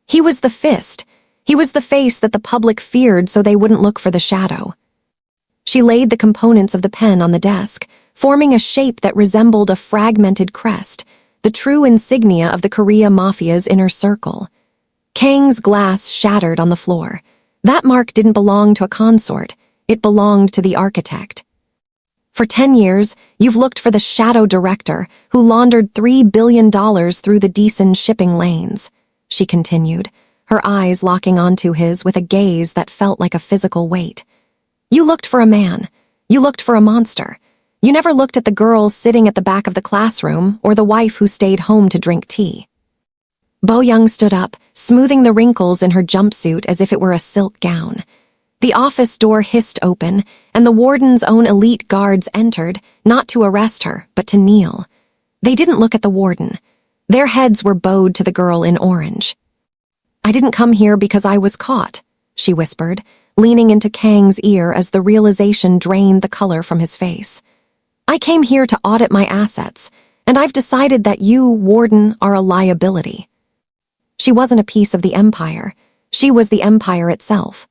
"He was the fist. He was the face that the public feared so they wouldn't look for the shadow." She laid the components of the pen on the desk, forming a shape that resembled a fragmented crest, the true insignia of the Korea Mafia's inner circle. Kang's glass shattered on the floor. That mark didn't belong to a consort. It belonged to the architect. "For 10 years, you've looked for the shadow director who laundered $3 billion through the decent shipping lanes," she continued, her eyes locking onto his with a gaze that felt like a physical weight. "You looked for a man. You looked for a monster. You never looked at the girl sitting at the back of the classroom or the wife who stayed home to drink tea." Bo-young stood up, smoothing the wrinkles in her jumpsuit as if it were a silk gown. The office door hissed open, and the warden's own elite guards entered, not to arrest her, but to kneel. They didn't look at the warden. Their heads were bowed to the girl in orange. "I didn't come here because I was caught," she whispered, leaning into Kang's ear as the realization drained the color from his face. "I came here to audit my assets, and I've decided that you, Warden, are a liability." She wasn't a piece of the empire. She was the empire itself.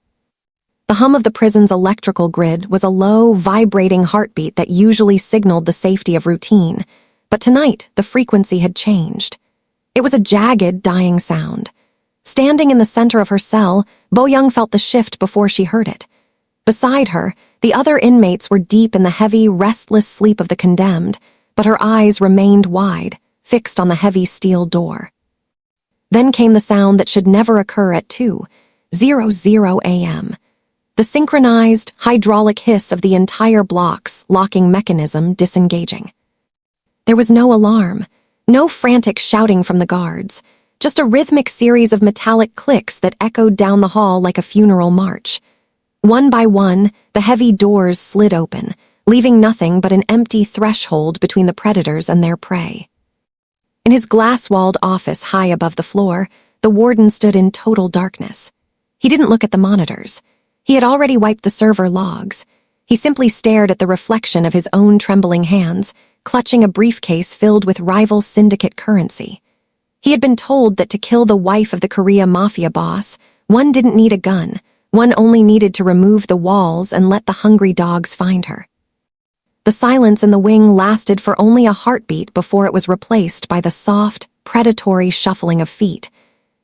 The hum of the prison's electrical grid was a low, vibrating heartbeat that usually signaled the safety of routine, but tonight the frequency had changed. It was a jagged, dying sound. Standing in the center of her cell, Bo-young felt the shift before she heard it. Beside her, the other inmates were deep in the heavy, restless sleep of the condemned, but her eyes remained wide, fixed on the heavy steel door. Then came the sound that should never occur at 2:00 a.m. The synchronized, hydraulic hiss of the entire block's locking mechanism disengaging. There was no alarm, no frantic shouting from the guards, just a rhythmic series of metallic clicks that echoed down the hall like a funeral march. One by one, the heavy doors slid open, leaving nothing but an empty threshold between the predators and their prey. In his glass-walled office high above the floor, the warden stood in total darkness. He didn't look at the monitors. He had already wiped the server logs. He simply stared at the reflection of his own trembling hands, clutching a briefcase filled with rival syndicate currency. He had been told that to kill the wife of the Korea Mafia boss, one didn't need a gun. One only needed to remove the walls and let the hungry dogs find her. The silence in the wing lasted for only a heartbeat before it was replaced by the soft, predatory shuffling of feet.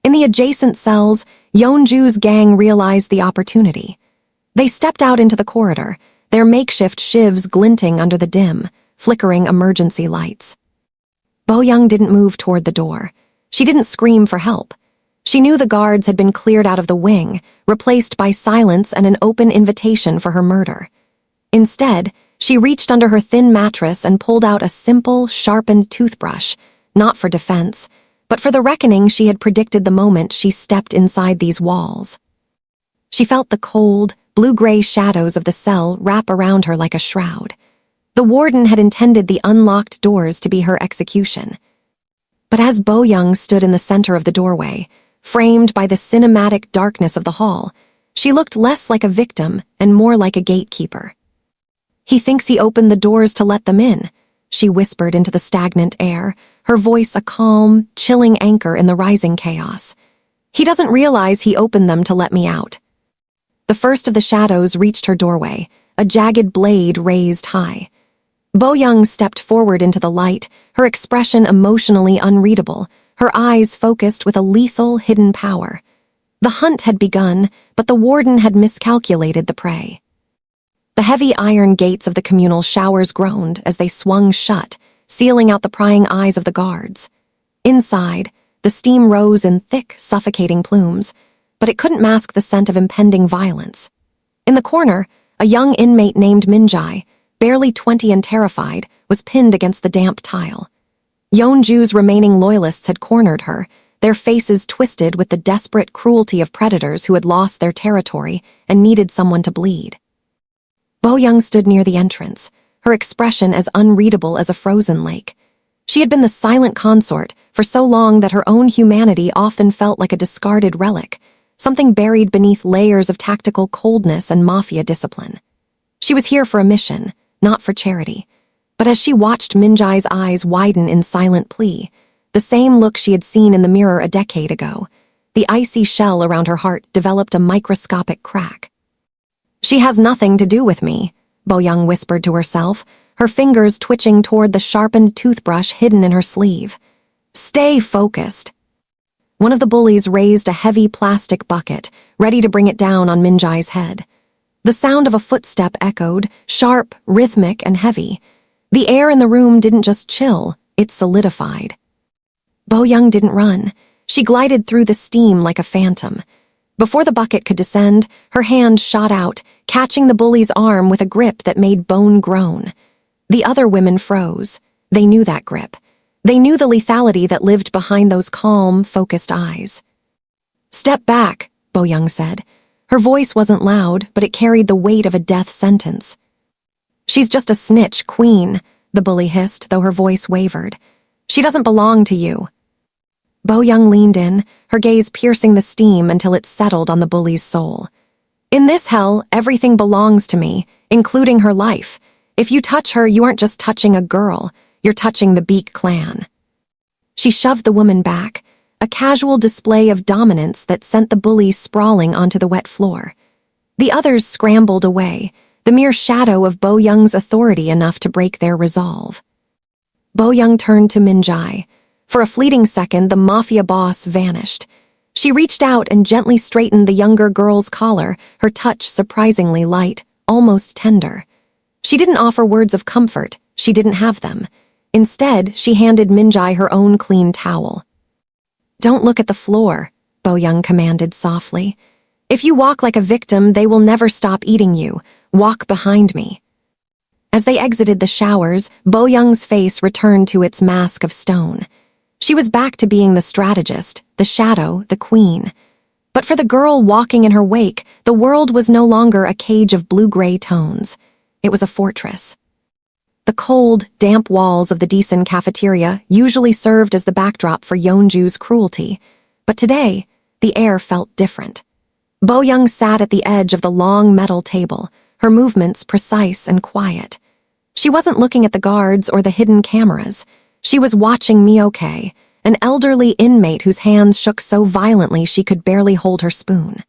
In the adjacent cells, Yeon-Joo's gang realized the opportunity. They stepped out into the corridor, their makeshift shivs glinting under the dim, flickering emergency lights. Bo-young didn't move toward the door. She didn't scream for help. She knew the guards had been cleared out of the wing, replaced by silence and an open invitation for her murder. Instead, she reached under her thin mattress and pulled out a simple, sharpened toothbrush, not for defense, but for the reckoning she had predicted the moment she stepped inside these walls. She felt the cold, blue-gray shadows of the cell wrap around her like a shroud. The warden had intended the unlocked doors to be her execution. But as Bo-young stood in the center of the doorway, framed by the cinematic darkness of the hall, she looked less like a victim and more like a gatekeeper. "He thinks he opened the doors to let them in," she whispered into the stagnant air, her voice a calm, chilling anchor in the rising chaos. "He doesn't realize he opened them to let me out." The first of the shadows reached her doorway, a jagged blade raised high. Bo-young stepped forward into the light, her expression emotionally unreadable, her eyes focused with a lethal, hidden power. The hunt had begun, but the warden had miscalculated the prey. The heavy iron gates of the communal showers groaned as they swung shut, sealing out the prying eyes of the guards. Inside, the steam rose in thick, suffocating plumes, but it couldn't mask the scent of impending violence. In the corner, a young inmate named Minjai, barely 20 and terrified, was pinned against the damp tile. Yeon-Joo's remaining loyalists had cornered her, their faces twisted with the desperate cruelty of predators who had lost their territory and needed someone to bleed. Bo-young stood near the entrance, her expression as unreadable as a frozen lake. She had been the Silent Consort for so long that her own humanity often felt like a discarded relic, something buried beneath layers of tactical coldness and mafia discipline. She was here for a mission, not for charity. But as she watched Minjai's eyes widen in silent plea, the same look she had seen in the mirror a decade ago, the icy shell around her heart developed a microscopic crack. "She has nothing to do with me," Bo-young whispered to herself, her fingers twitching toward the sharpened toothbrush hidden in her sleeve. "Stay focused." One of the bullies raised a heavy plastic bucket, ready to bring it down on Minjai's head. The sound of a footstep echoed, sharp, rhythmic, and heavy. The air in the room didn't just chill, it solidified. Bo-young didn't run. She glided through the steam like a phantom. Before the bucket could descend, her hand shot out, catching the bully's arm with a grip that made bone groan. The other women froze. They knew that grip. They knew the lethality that lived behind those calm, focused eyes. "Step back," Bo-young said. Her voice wasn't loud, but it carried the weight of a death sentence. "She's just a snitch, queen," the bully hissed, though her voice wavered. "She doesn't belong to you." Bo-young leaned in, her gaze piercing the steam until it settled on the bully's soul. "In this hell, everything belongs to me, including her life. If you touch her, you aren't just touching a girl, you're touching the Baek Clan." She shoved the woman back, a casual display of dominance that sent the bully sprawling onto the wet floor. The others scrambled away, the mere shadow of Bo-young's authority enough to break their resolve. Bo-young turned to Minjai. For a fleeting second, the mafia boss vanished. She reached out and gently straightened the younger girl's collar, her touch surprisingly light, almost tender. She didn't offer words of comfort, she didn't have them. Instead, she handed Minjai her own clean towel. "Don't look at the floor," Bo-young commanded softly. "If you walk like a victim, they will never stop eating you. Walk behind me." As they exited the showers, Bo-young's face returned to its mask of stone. She was back to being the strategist, the shadow, the queen. But for the girl walking in her wake, the world was no longer a cage of blue-gray tones. It was a fortress. The cold, damp walls of the decent cafeteria usually served as the backdrop for Yeon-Joo's cruelty, but today, the air felt different. Bo-young sat at the edge of the long metal table, her movements precise and quiet. She wasn't looking at the guards or the hidden cameras. She was watching Mioke, an elderly inmate whose hands shook so violently she could barely hold her spoon.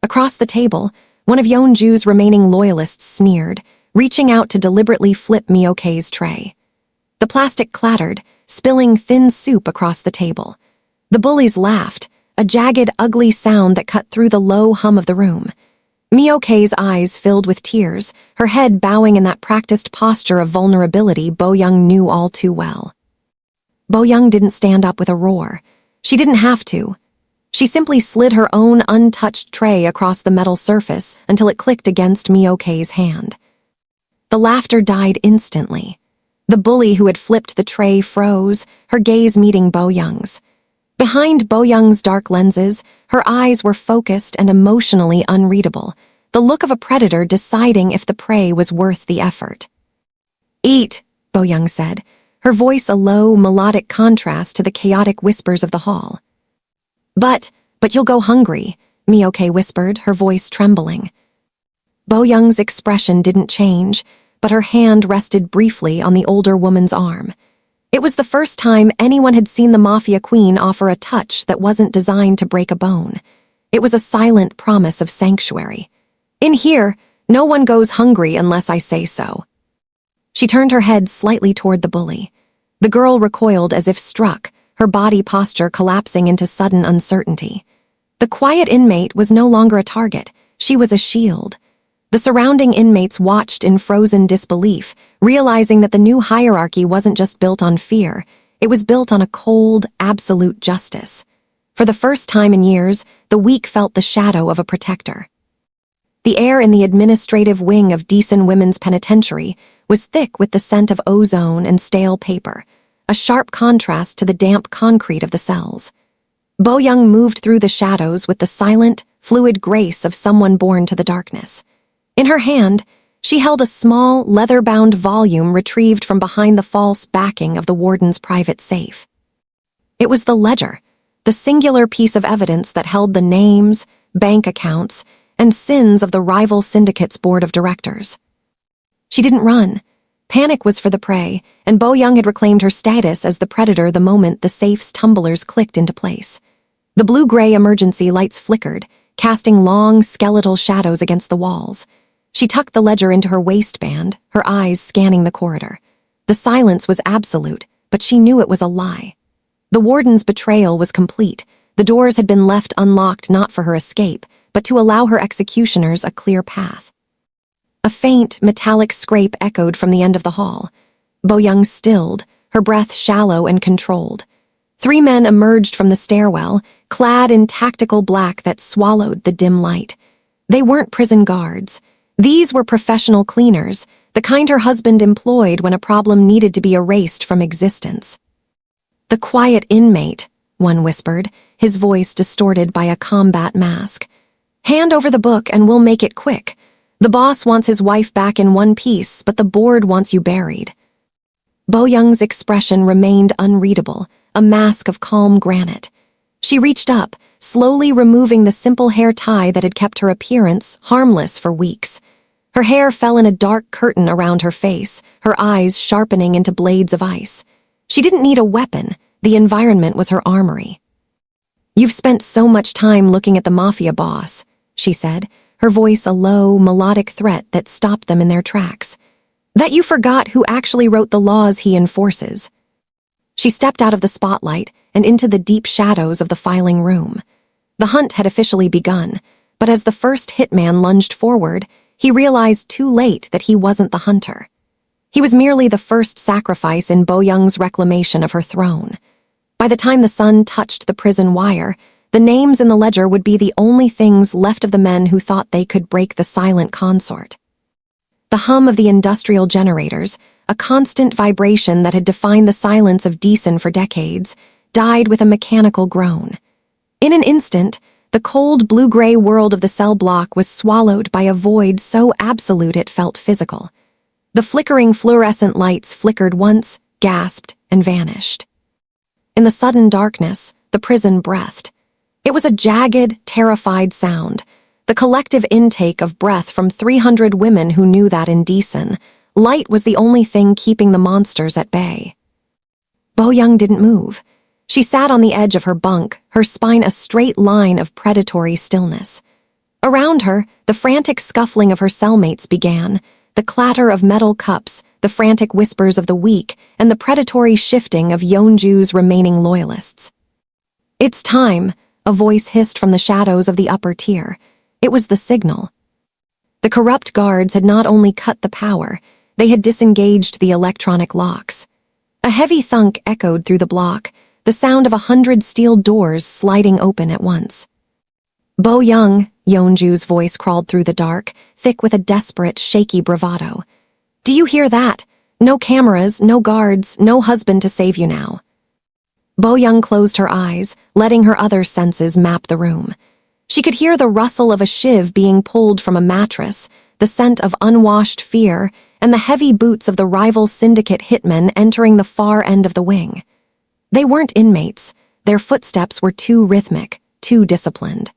Across the table, one of Yeon-Joo's remaining loyalists sneered, reaching out to deliberately flip Mioke's tray. The plastic clattered, spilling thin soup across the table. The bullies laughed, a jagged, ugly sound that cut through the low hum of the room. Mioke's eyes filled with tears, her head bowing in that practiced posture of vulnerability Bo-young knew all too well. Bo-young didn't stand up with a roar. She didn't have to. She simply slid her own untouched tray across the metal surface until it clicked against Mioke's hand. The laughter died instantly. The bully who had flipped the tray froze, her gaze meeting Bo-young's. Behind Bo-young's dark lenses, her eyes were focused and emotionally unreadable, the look of a predator deciding if the prey was worth the effort. "Eat," Bo-young said, her voice a low, melodic contrast to the chaotic whispers of the hall. But you'll go hungry," Mioke whispered, her voice trembling. Bo-young's expression didn't change, but her hand rested briefly on the older woman's arm. It was the first time anyone had seen the Mafia queen offer a touch that wasn't designed to break a bone. It was a silent promise of sanctuary. "In here, no one goes hungry unless I say so." She turned her head slightly toward the bully. The girl recoiled as if struck, her body posture collapsing into sudden uncertainty. The quiet inmate was no longer a target, she was a shield. The surrounding inmates watched in frozen disbelief, realizing that the new hierarchy wasn't just built on fear, it was built on a cold, absolute justice. For the first time in years, the weak felt the shadow of a protector. The air in the administrative wing of Decent Women's Penitentiary was thick with the scent of ozone and stale paper, a sharp contrast to the damp concrete of the cells. Bo-young moved through the shadows with the silent, fluid grace of someone born to the darkness. In her hand, she held a small, leather-bound volume retrieved from behind the false backing of the warden's private safe. It was the ledger, the singular piece of evidence that held the names, bank accounts, and sins of the rival syndicate's board of directors. She didn't run. Panic was for the prey, and Bo-young had reclaimed her status as the predator the moment the safe's tumblers clicked into place. The blue-gray emergency lights flickered, casting long, skeletal shadows against the walls. She tucked the ledger into her waistband, her eyes scanning the corridor. The silence was absolute, but she knew it was a lie. The warden's betrayal was complete. The doors had been left unlocked not for her escape, but to allow her executioners a clear path. A faint, metallic scrape echoed from the end of the hall. Bo-young stilled, her breath shallow and controlled. 3 men emerged from the stairwell, clad in tactical black that swallowed the dim light. They weren't prison guards. These were professional cleaners, the kind her husband employed when a problem needed to be erased from existence. "The quiet inmate," one whispered, his voice distorted by a combat mask. "Hand over the book and we'll make it quick. The boss wants his wife back in one piece, but the board wants you buried." Bo-young's expression remained unreadable, a mask of calm granite. She reached up, slowly removing the simple hair tie that had kept her appearance harmless for weeks. Her hair fell in a dark curtain around her face, her eyes sharpening into blades of ice. She didn't need a weapon, the environment was her armory. "You've spent so much time looking at the Mafia boss," she said, her voice a low, melodic threat that stopped them in their tracks. "That you forgot who actually wrote the laws he enforces." She stepped out of the spotlight and into the deep shadows of the filing room. The hunt had officially begun, but as the first hitman lunged forward, he realized too late that he wasn't the hunter. He was merely the first sacrifice in Bo-young's reclamation of her throne. By the time the sun touched the prison wire, the names in the ledger would be the only things left of the men who thought they could break the Silent Consort. The hum of the industrial generators, a constant vibration that had defined the silence of Deason for decades, died with a mechanical groan. In an instant, the cold blue-gray world of the cell block was swallowed by a void so absolute it felt physical. The flickering fluorescent lights flickered once, gasped, and vanished. In the sudden darkness, the prison breathed. It was a jagged, terrified sound, the collective intake of breath from 300 women who knew that in Deason, light was the only thing keeping the monsters at bay. Bo-young didn't move. She sat on the edge of her bunk, her spine a straight line of predatory stillness. Around her, the frantic scuffling of her cellmates began, the clatter of metal cups, the frantic whispers of the weak, and the predatory shifting of Yeon-Joo's remaining loyalists. "It's time," a voice hissed from the shadows of the upper tier. It was the signal. The corrupt guards had not only cut the power, they had disengaged the electronic locks. A heavy thunk echoed through the block, the sound of 100 steel doors sliding open at once. "Bo-young," Yeon-Joo's voice crawled through the dark, thick with a desperate, shaky bravado. "Do you hear that? No cameras, no guards, no husband to save you now." Bo-young closed her eyes, letting her other senses map the room. She could hear the rustle of a shiv being pulled from a mattress, the scent of unwashed fear, and the heavy boots of the rival syndicate hitmen entering the far end of the wing. They weren't inmates. Their footsteps were too rhythmic, too disciplined.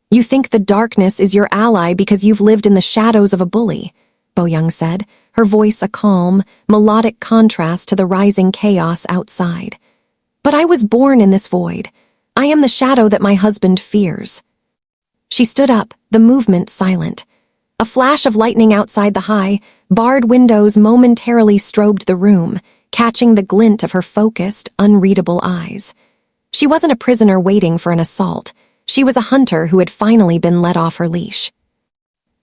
"You think the darkness is your ally because you've lived in the shadows of a bully," Bo-young said, her voice a calm, melodic contrast to the rising chaos outside. "But I was born in this void. I am the shadow that my husband fears." She stood up, the movement silent. A flash of lightning outside the high, barred windows momentarily strobed the room, catching the glint of her focused, unreadable eyes. She wasn't a prisoner waiting for an assault. She was a hunter who had finally been let off her leash.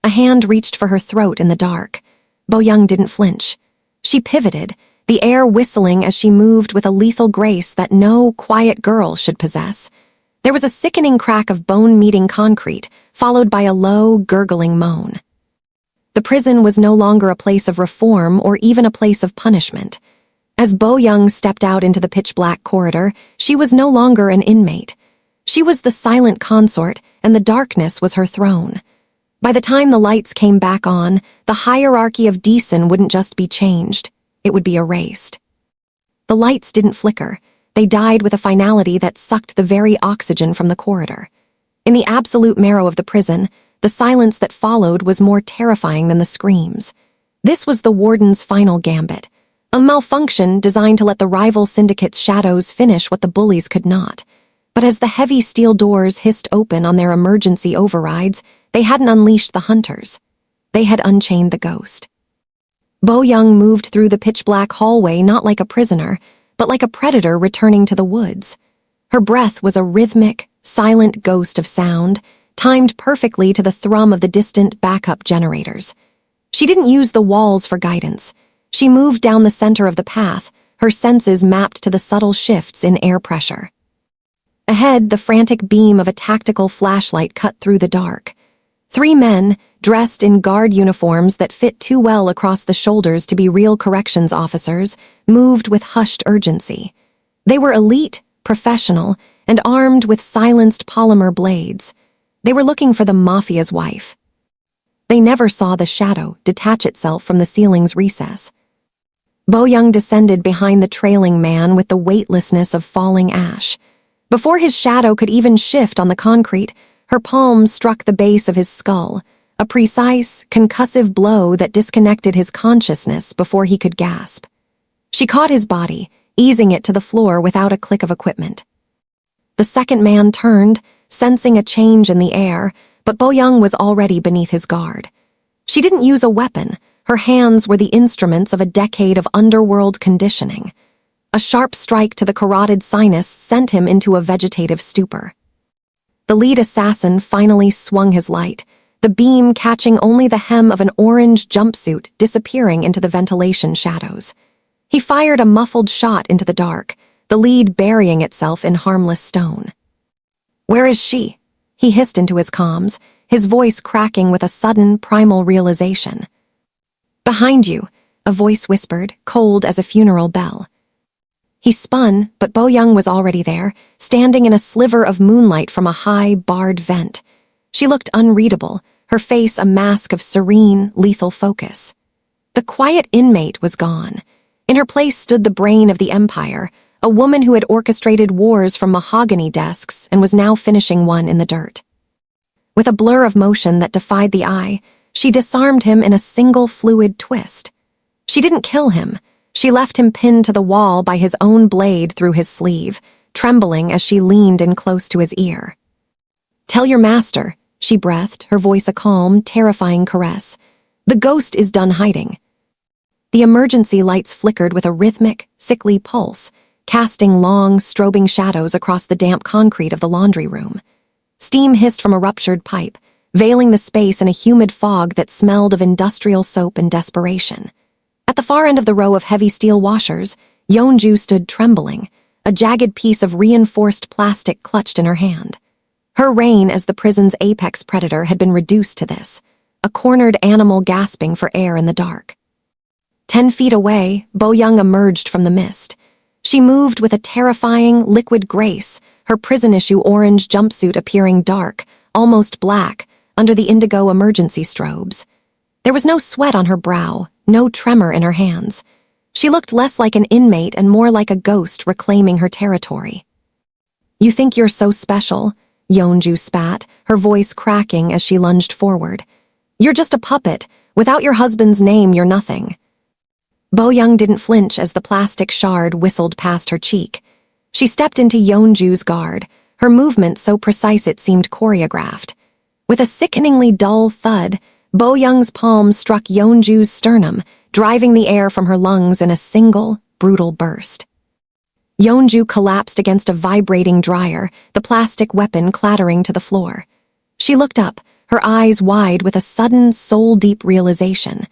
A hand reached for her throat in the dark. Bo-young didn't flinch. She pivoted, the air whistling as she moved with a lethal grace that no quiet girl should possess. There was a sickening crack of bone meeting concrete, followed by a low, gurgling moan. The prison was no longer a place of reform or even a place of punishment. As Bo-young stepped out into the pitch-black corridor, she was no longer an inmate. She was the Silent Consort, and the darkness was her throne. By the time the lights came back on, the hierarchy of Deason wouldn't just be changed, it would be erased. The lights didn't flicker. They died with a finality that sucked the very oxygen from the corridor. In the absolute marrow of the prison, the silence that followed was more terrifying than the screams. This was the Warden's final gambit, a malfunction designed to let the rival syndicate's shadows finish what the bullies could not. But as the heavy steel doors hissed open on their emergency overrides, they hadn't unleashed the hunters. They had unchained the ghost. Bo-young moved through the pitch-black hallway not like a prisoner, but like a predator returning to the woods. Her breath was a rhythmic, silent ghost of sound, timed perfectly to the thrum of the distant backup generators. She didn't use the walls for guidance. She moved down the center of the path, her senses mapped to the subtle shifts in air pressure. Ahead, the frantic beam of a tactical flashlight cut through the dark. 3 men, dressed in guard uniforms that fit too well across the shoulders to be real corrections officers, moved with hushed urgency. They were elite, professional, and armed with silenced polymer blades. They were looking for the Mafia's wife. They never saw the shadow detach itself from the ceiling's recess. Bo-young descended behind the trailing man with the weightlessness of falling ash. Before his shadow could even shift on the concrete, her palm struck the base of his skull, a precise, concussive blow that disconnected his consciousness before he could gasp. She caught his body, easing it to the floor without a click of equipment. The second man turned, sensing a change in the air, but Bo-young was already beneath his guard. She didn't use a weapon. Her hands were the instruments of a decade of underworld conditioning. A sharp strike to the carotid sinus sent him into a vegetative stupor. The lead assassin finally swung his light, the beam catching only the hem of an orange jumpsuit disappearing into the ventilation shadows. He fired a muffled shot into the dark, the lead burying itself in harmless stone. "Where is she?" he hissed into his comms, his voice cracking with a sudden, primal realization. "Behind you," a voice whispered, cold as a funeral bell. He spun, but Bo-young was already there, standing in a sliver of moonlight from a high, barred vent. She looked unreadable, her face a mask of serene, lethal focus. The quiet inmate was gone. In her place stood the brain of the empire, a woman who had orchestrated wars from mahogany desks and was now finishing one in the dirt. With a blur of motion that defied the eye, she disarmed him in a single fluid twist. She didn't kill him. She left him pinned to the wall by his own blade through his sleeve, trembling as she leaned in close to his ear. "Tell your master," she breathed, her voice a calm, terrifying caress. "The ghost is done hiding." The emergency lights flickered with a rhythmic, sickly pulse, casting long, strobing shadows across the damp concrete of the laundry room. Steam hissed from a ruptured pipe, veiling the space in a humid fog that smelled of industrial soap and desperation. At the far end of the row of heavy steel washers, Yeon-Joo stood trembling, a jagged piece of reinforced plastic clutched in her hand. Her reign as the prison's apex predator had been reduced to this, a cornered animal gasping for air in the dark. 10 feet away, Bo-young emerged from the mist. She moved with a terrifying, liquid grace, her prison-issue orange jumpsuit appearing dark, almost black, under the indigo emergency strobes. There was no sweat on her brow, no tremor in her hands. She looked less like an inmate and more like a ghost reclaiming her territory. "You think you're so special?" Yeon-Joo spat, her voice cracking as she lunged forward. "You're just a puppet. Without your husband's name, you're nothing." Bo-young didn't flinch as the plastic shard whistled past her cheek. She stepped into Yeon-Joo's guard, her movement so precise it seemed choreographed. With a sickeningly dull thud, Bo-young's palm struck Yeon-Joo's sternum, driving the air from her lungs in a single, brutal burst. Yeon-Joo collapsed against a vibrating dryer, the plastic weapon clattering to the floor. She looked up, her eyes wide with a sudden, soul-deep realization.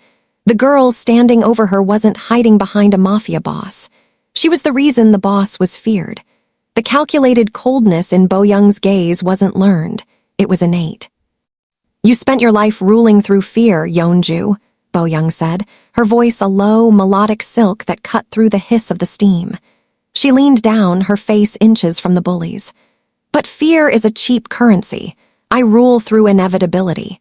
The girl standing over her wasn't hiding behind a mafia boss. She was the reason the boss was feared. The calculated coldness in Bo-young's gaze wasn't learned. It was innate. "You spent your life ruling through fear, Yeon-Joo," Bo-young said, her voice a low, melodic silk that cut through the hiss of the steam. She leaned down, her face inches from the bullies. "But fear is a cheap currency. I rule through inevitability."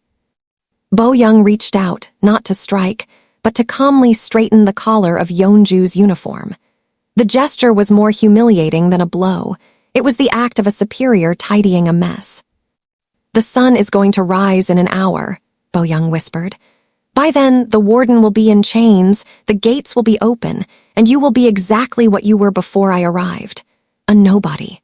Bo-young reached out, not to strike, but to calmly straighten the collar of Yeon-Joo's uniform. The gesture was more humiliating than a blow. It was the act of a superior tidying a mess. "The sun is going to rise in an hour," Bo-young whispered. "By then, the warden will be in chains, the gates will be open, and you will be exactly what you were before I arrived. A nobody."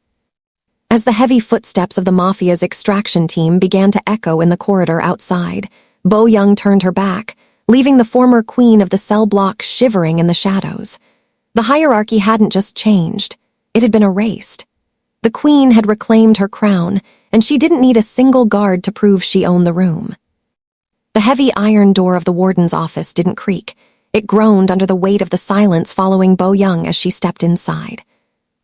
As the heavy footsteps of the Mafia's extraction team began to echo in the corridor outside, Bo-young turned her back, leaving the former queen of the cell block shivering in the shadows. The hierarchy hadn't just changed, it had been erased. The queen had reclaimed her crown, and she didn't need a single guard to prove she owned the room. The heavy iron door of the warden's office didn't creak. It groaned under the weight of the silence following Bo-young as she stepped inside.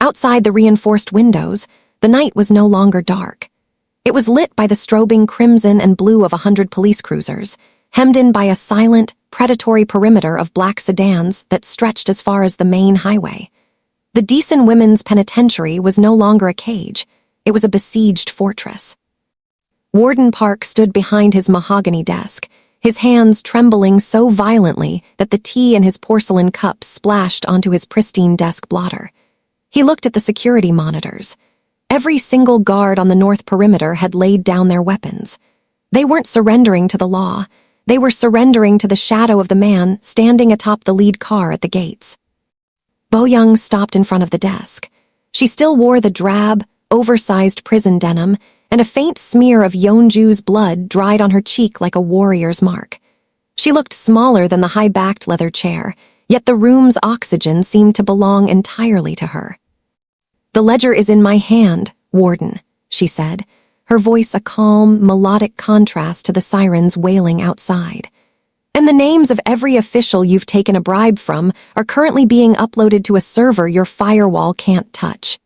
Outside the reinforced windows, the night was no longer dark. It was lit by the strobing crimson and blue of 100 police cruisers, hemmed in by a silent, predatory perimeter of black sedans that stretched as far as the main highway. The Decent Women's Penitentiary was no longer a cage. It was a besieged fortress. Warden Park stood behind his mahogany desk, his hands trembling so violently that the tea in his porcelain cup splashed onto his pristine desk blotter. He looked at the security monitors. Every single guard on the north perimeter had laid down their weapons. They weren't surrendering to the law. They were surrendering to the shadow of the man standing atop the lead car at the gates. Bo-young stopped in front of the desk. She still wore the drab, oversized prison denim, and a faint smear of Yeon-Joo's blood dried on her cheek like a warrior's mark. She looked smaller than the high-backed leather chair, yet the room's oxygen seemed to belong entirely to her. "The ledger is in my hand, Warden," she said, her voice a calm, melodic contrast to the sirens wailing outside. "And the names of every official you've taken a bribe from are currently being uploaded to a server your firewall can't touch."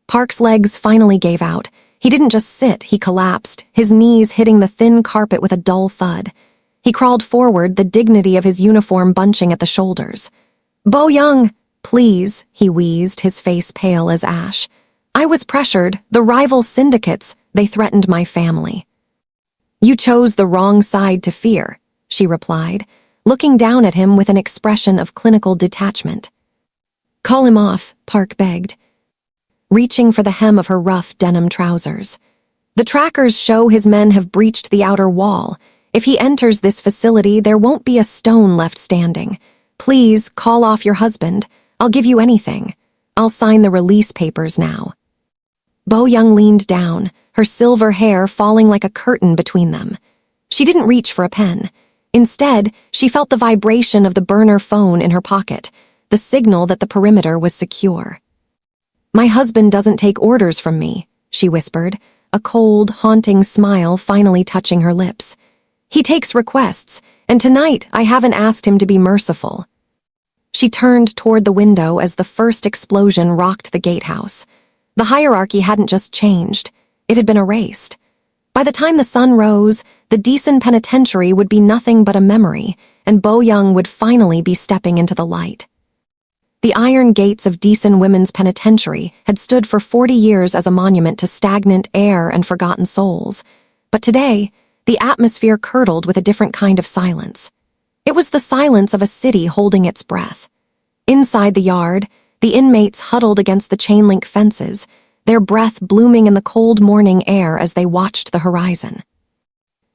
Park's legs finally gave out. He didn't just sit, he collapsed, his knees hitting the thin carpet with a dull thud. He crawled forward, the dignity of his uniform bunching at the shoulders. "Bo-young, please," he wheezed, his face pale as ash. "I was pressured. The rival syndicates, they threatened my family." "You chose the wrong side to fear," she replied, looking down at him with an expression of clinical detachment. "Call him off," Park begged, reaching for the hem of her rough denim trousers. "The trackers show his men have breached the outer wall. If he enters this facility, there won't be a stone left standing. Please, call off your husband. I'll give you anything. I'll sign the release papers now." Bo-young leaned down, her silver hair falling like a curtain between them. She didn't reach for a pen. Instead, she felt the vibration of the burner phone in her pocket, the signal that the perimeter was secure. "My husband doesn't take orders from me," she whispered, a cold, haunting smile finally touching her lips. "He takes requests, and tonight I haven't asked him to be merciful." She turned toward the window as the first explosion rocked the gatehouse. The hierarchy hadn't just changed, it had been erased. By the time the sun rose, the Decent Penitentiary would be nothing but a memory, and Bo-young would finally be stepping into the light. The iron gates of Decent Women's Penitentiary had stood for 40 years as a monument to stagnant air and forgotten souls, but today, the atmosphere curdled with a different kind of silence. It was the silence of a city holding its breath. Inside the yard, the inmates huddled against the chain-link fences, their breath blooming in the cold morning air as they watched the horizon.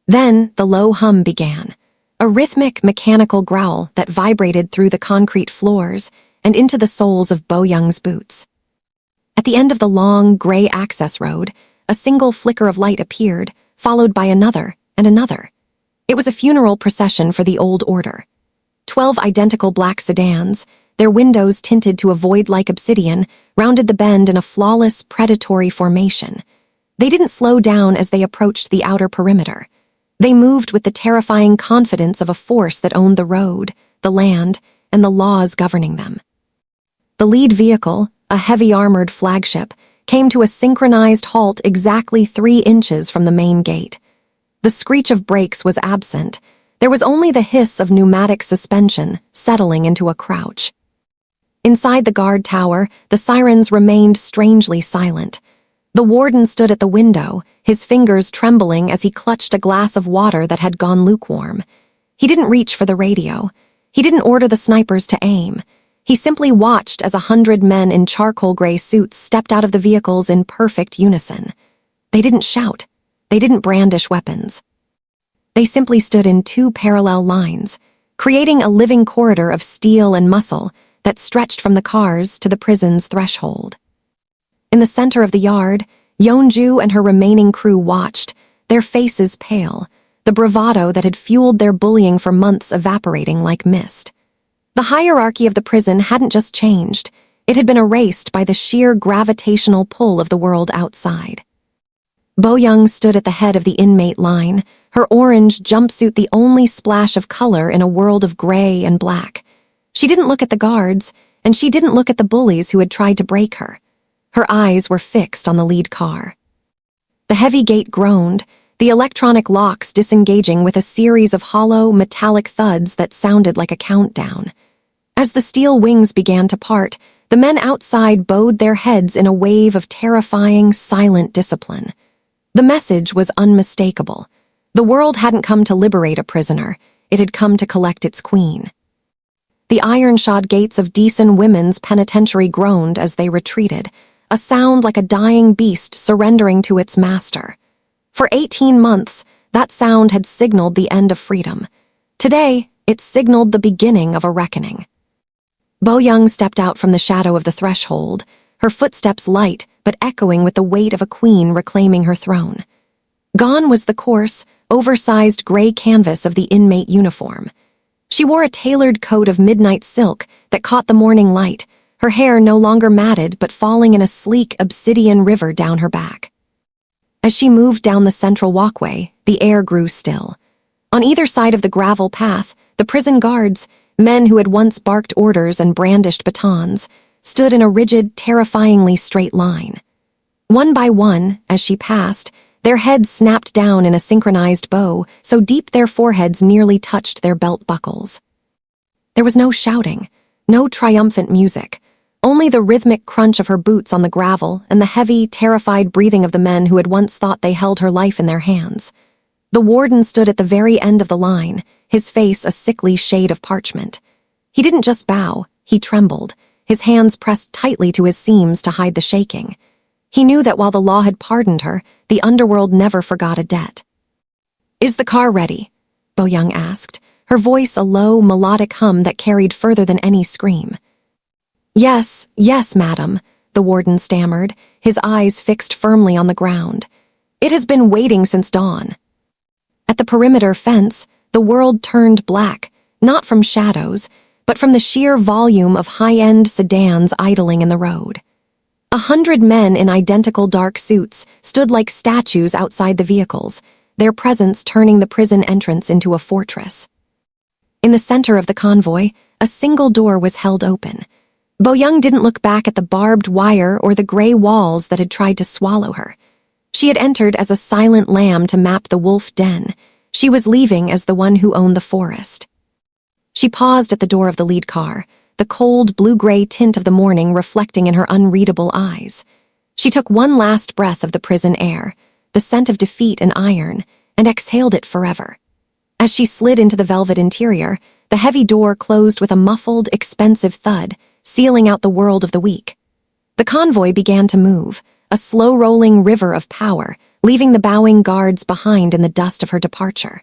Then the low hum began, a rhythmic, mechanical growl that vibrated through the concrete floors and into the soles of Bo-young's boots. At the end of the long, gray access road, a single flicker of light appeared, followed by another and another. It was a funeral procession for the old order. 12 identical black sedans, their windows tinted to a void-like obsidian, rounded the bend in a flawless, predatory formation. They didn't slow down as they approached the outer perimeter. They moved with the terrifying confidence of a force that owned the road, the land, and the laws governing them. The lead vehicle, a heavy-armored flagship, came to a synchronized halt exactly 3 inches from the main gate. The screech of brakes was absent. There was only the hiss of pneumatic suspension settling into a crouch. Inside the guard tower, the sirens remained strangely silent. The warden stood at the window, his fingers trembling as he clutched a glass of water that had gone lukewarm. He didn't reach for the radio. He didn't order the snipers to aim. He simply watched as 100 men in charcoal gray suits stepped out of the vehicles in perfect unison. They didn't shout. They didn't brandish weapons. They simply stood in 2 parallel lines, creating a living corridor of steel and muscle that stretched from the cars to the prison's threshold. In the center of the yard, Yeon-Joo and her remaining crew watched, their faces pale, the bravado that had fueled their bullying for months evaporating like mist. The hierarchy of the prison hadn't just changed, it had been erased by the sheer gravitational pull of the world outside. Bo-young stood at the head of the inmate line, her orange jumpsuit the only splash of color in a world of gray and black. She didn't look at the guards, and she didn't look at the bullies who had tried to break her. Her eyes were fixed on the lead car. The heavy gate groaned, the electronic locks disengaging with a series of hollow, metallic thuds that sounded like a countdown. As the steel wings began to part, the men outside bowed their heads in a wave of terrifying, silent discipline. The message was unmistakable. The world hadn't come to liberate a prisoner, it had come to collect its queen. The iron-shod gates of Decent Women's Penitentiary groaned as they retreated, a sound like a dying beast surrendering to its master. For 18 months, that sound had signaled the end of freedom. Today, it signaled the beginning of a reckoning. Bo-young stepped out from the shadow of the threshold, her footsteps light but echoing with the weight of a queen reclaiming her throne. Gone was the coarse, oversized gray canvas of the inmate uniform. She wore a tailored coat of midnight silk that caught the morning light, her hair no longer matted but falling in a sleek obsidian river down her back. As she moved down the central walkway, the air grew still. On either side of the gravel path, the prison guards, men who had once barked orders and brandished batons, stood in a rigid, terrifyingly straight line. One by one, as she passed, their heads snapped down in a synchronized bow, so deep their foreheads nearly touched their belt buckles. There was no shouting, no triumphant music, only the rhythmic crunch of her boots on the gravel and the heavy, terrified breathing of the men who had once thought they held her life in their hands. The warden stood at the very end of the line, his face a sickly shade of parchment. He didn't just bow, he trembled, his hands pressed tightly to his seams to hide the shaking. He knew that while the law had pardoned her, the underworld never forgot a debt. "Is the car ready?" Bo-young asked, her voice a low, melodic hum that carried further than any scream. Yes, madam," the warden stammered, his eyes fixed firmly on the ground. "It has been waiting since dawn." At the perimeter fence, the world turned black, not from shadows, but from the sheer volume of high-end sedans idling in the road. 100 men in identical dark suits stood like statues outside the vehicles, their presence turning the prison entrance into a fortress. In the center of the convoy, a single door was held open. Bo-young didn't look back at the barbed wire or the gray walls that had tried to swallow her. She had entered as a silent lamb to map the wolf den. She was leaving as the one who owned the forest. She paused at the door of the lead car, the cold blue-gray tint of the morning reflecting in her unreadable eyes. She took one last breath of the prison air, the scent of defeat and iron, and exhaled it forever. As she slid into the velvet interior, the heavy door closed with a muffled, expensive thud, sealing out the world of the week. The convoy began to move, a slow-rolling river of power, leaving the bowing guards behind in the dust of her departure.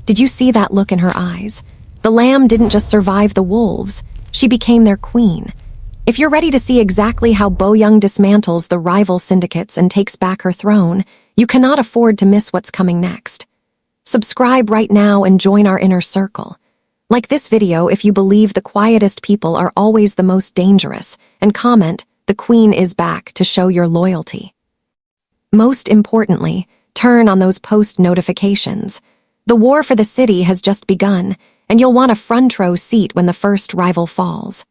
Did you see that look in her eyes? The lamb didn't just survive the wolves, she became their queen. If you're ready to see exactly how Bo-young dismantles the rival syndicates and takes back her throne, you cannot afford to miss what's coming next. Subscribe right now and join our inner circle. Like this video if you believe the quietest people are always the most dangerous, and comment, "The Queen is back," to show your loyalty. Most importantly, turn on those post notifications. The war for the city has just begun, and you'll want a front row seat when the first rival falls.